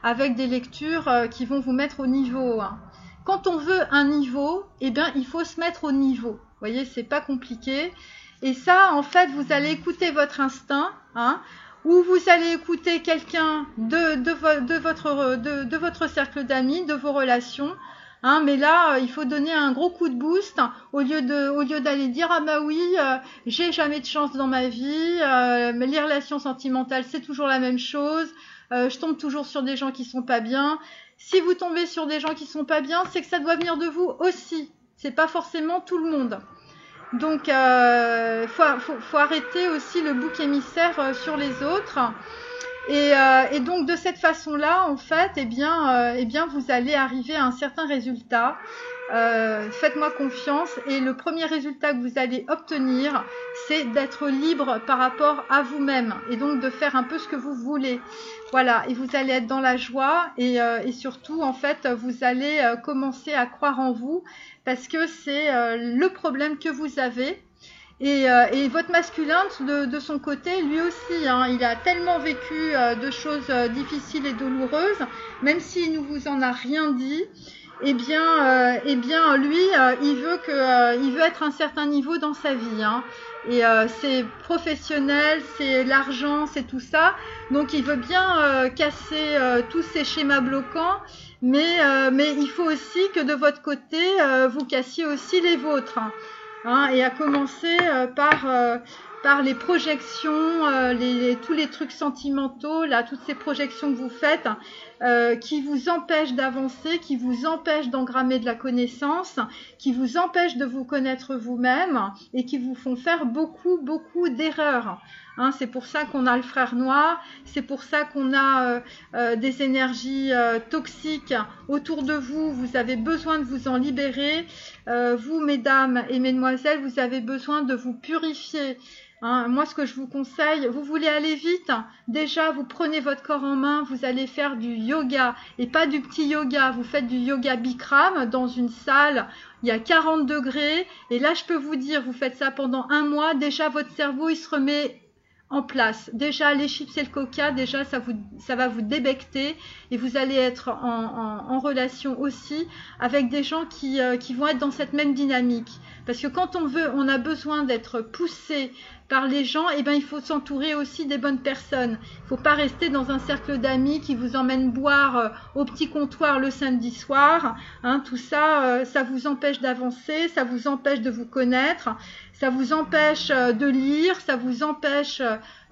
avec des lectures qui vont vous mettre au niveau, hein. Quand on veut un niveau, il faut se mettre au niveau. Vous voyez, c'est pas compliqué. Et ça, en fait, vous allez écouter votre instinct, hein, ou vous allez écouter quelqu'un de votre cercle d'amis, de vos relations. Hein, mais là, il faut donner un gros coup de boost au lieu d'aller dire ah bah oui, j'ai jamais de chance dans ma vie, mais les relations sentimentales c'est toujours la même chose, je tombe toujours sur des gens qui sont pas bien. Si vous tombez sur des gens qui sont pas bien, c'est que ça doit venir de vous aussi. C'est pas forcément tout le monde. Donc, faut arrêter aussi le bouc émissaire sur les autres. Et donc de cette façon-là, en fait, vous allez arriver à un certain résultat. Faites-moi confiance. Et le premier résultat que vous allez obtenir, c'est d'être libre par rapport à vous-même et donc de faire un peu ce que vous voulez. Voilà. Et vous allez être dans la joie et surtout, en fait, vous allez commencer à croire en vous parce que c'est le problème que vous avez. Et votre masculin, de son côté, lui aussi, hein, il a tellement vécu de choses difficiles et douloureuses, même s'il ne vous en a rien dit, lui, il veut être à un certain niveau dans sa vie, hein. Et c'est professionnel, c'est l'argent, c'est tout ça. Donc il veut bien casser tous ces schémas bloquants, mais il faut aussi que de votre côté, vous cassiez aussi les vôtres. Hein, et à commencer par les projections, tous les trucs sentimentaux, là, toutes ces projections que vous faites, qui vous empêchent d'avancer, qui vous empêchent d'engrammer de la connaissance, qui vous empêchent de vous connaître vous-même et qui vous font faire beaucoup, beaucoup d'erreurs. Hein, c'est pour ça qu'on a le frère noir, c'est pour ça qu'on a des énergies toxiques autour de vous. Vous avez besoin de vous en libérer. Vous, mesdames et mesdemoiselles, vous avez besoin de vous purifier. Hein, moi, ce que je vous conseille, vous voulez aller vite, déjà, vous prenez votre corps en main, vous allez faire du yoga et pas du petit yoga. Vous faites du yoga Bikram dans une salle, il y a 40 degrés. Et là, je peux vous dire, vous faites ça pendant 1 mois, déjà, votre cerveau, il se remet en place. Déjà, les chips et le coca, déjà, ça va vous débecter et vous allez être en relation aussi avec des gens qui vont être dans cette même dynamique. Parce que quand on a besoin d'être poussé par les gens, il faut s'entourer aussi des bonnes personnes. Il ne faut pas rester dans un cercle d'amis qui vous emmène boire au petit comptoir le samedi soir. Hein, tout ça, ça vous empêche d'avancer, ça vous empêche de vous connaître, ça vous empêche de lire, ça vous empêche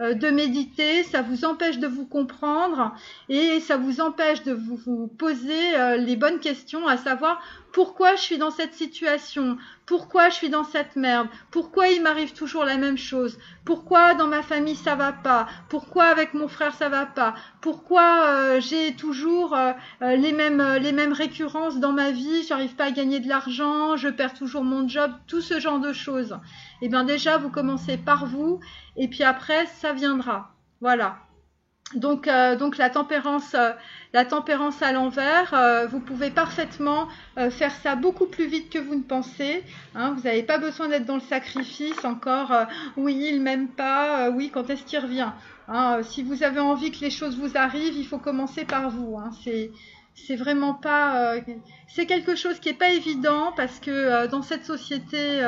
de méditer, ça vous empêche de vous comprendre et ça vous empêche de vous poser les bonnes questions, à savoir pourquoi je suis dans cette situation, pourquoi je suis dans cette merde, pourquoi il m'arrive toujours la même chose, pourquoi dans ma famille ça va pas, pourquoi avec mon frère ça va pas, pourquoi j'ai toujours les mêmes récurrences dans ma vie, j'arrive pas à gagner de l'argent, je perds toujours mon job, tout ce genre de choses. Et bien déjà vous commencez par vous et puis après ça viendra. Voilà. Donc la tempérance à l'envers, vous pouvez parfaitement faire ça beaucoup plus vite que vous ne pensez. Hein, vous n'avez pas besoin d'être dans le sacrifice encore. Oui, il m'aime pas. Oui, quand est-ce qu'il revient, hein, si vous avez envie que les choses vous arrivent, il faut commencer par vous. Hein, c'est vraiment pas. C'est quelque chose qui est pas évident parce que dans cette société,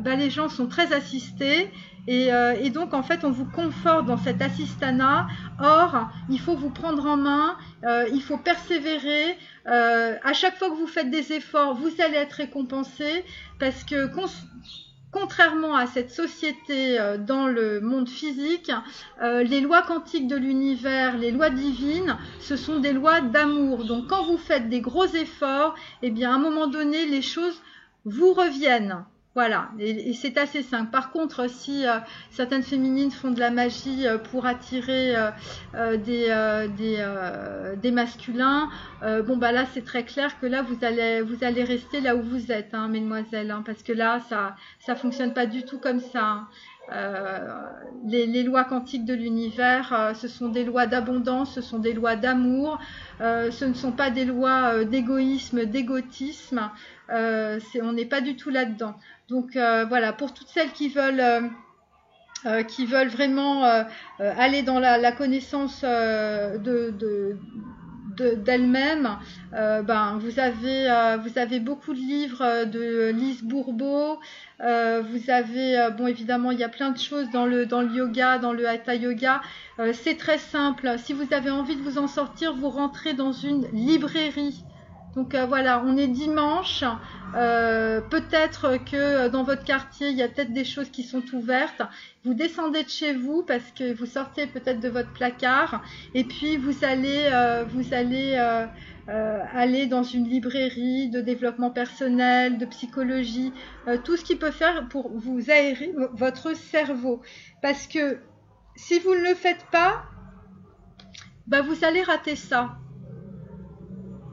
les gens sont très assistés. Et donc, en fait, on vous conforte dans cet assistanat. Or, il faut vous prendre en main, il faut persévérer. À chaque fois que vous faites des efforts, vous allez être récompensé parce que contrairement à cette société dans le monde physique, les lois quantiques de l'univers, les lois divines, ce sont des lois d'amour. Donc quand vous faites des gros efforts, eh bien à un moment donné, les choses vous reviennent. Voilà, et c'est assez simple. Par contre, si certaines féminines font de la magie pour attirer des masculins, bon bah là c'est très clair que là vous allez rester là où vous êtes, hein, mesdemoiselles, hein, parce que là ça fonctionne pas du tout comme ça. Les lois quantiques de l'univers, ce sont des lois d'abondance, ce sont des lois d'amour, ce ne sont pas des lois d'égoïsme, d'égotisme. On n'est pas du tout là-dedans. Donc voilà, pour toutes celles qui veulent vraiment aller dans la connaissance d'elle-même, vous avez beaucoup de livres de Lise Bourbeau. Vous avez, bon évidemment, il y a plein de choses dans le yoga, dans le hatha yoga. C'est très simple. Si vous avez envie de vous en sortir, vous rentrez dans une librairie. Donc voilà, on est dimanche, peut-être que dans votre quartier, il y a peut-être des choses qui sont ouvertes. Vous descendez de chez vous parce que vous sortez peut-être de votre placard et puis vous allez aller dans une librairie de développement personnel, de psychologie, tout ce qui peut faire pour vous aérer votre cerveau. Parce que si vous ne le faites pas, vous allez rater ça.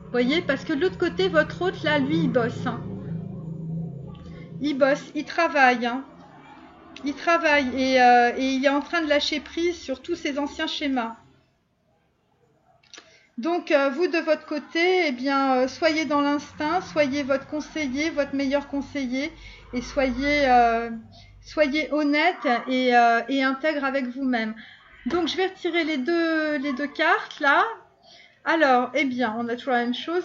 Vous voyez, parce que de l'autre côté, votre hôte, là, lui, il bosse. Hein. Il bosse, il travaille. Hein. Il travaille et il est en train de lâcher prise sur tous ses anciens schémas. Donc, vous, de votre côté, eh bien, soyez dans l'instinct, soyez votre conseiller, votre meilleur conseiller et soyez honnête et intègre avec vous-même. Donc, je vais retirer les deux cartes, là. Alors, eh bien, on a toujours la même chose.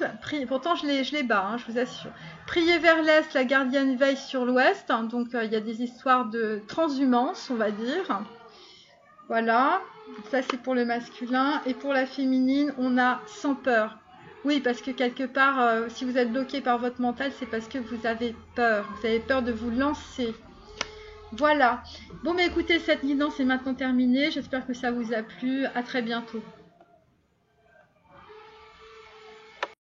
Pourtant, je les bats, hein, je vous assure. Priez vers l'Est, la gardienne veille sur l'Ouest. Donc, il y a des histoires de transhumance, on va dire. Voilà. Ça, c'est pour le masculin. Et pour la féminine, on a sans peur. Oui, parce que quelque part, si vous êtes bloqué par votre mental, c'est parce que vous avez peur. Vous avez peur de vous lancer. Voilà. Bon, mais écoutez, cette guidance est maintenant terminée. J'espère que ça vous a plu. À très bientôt.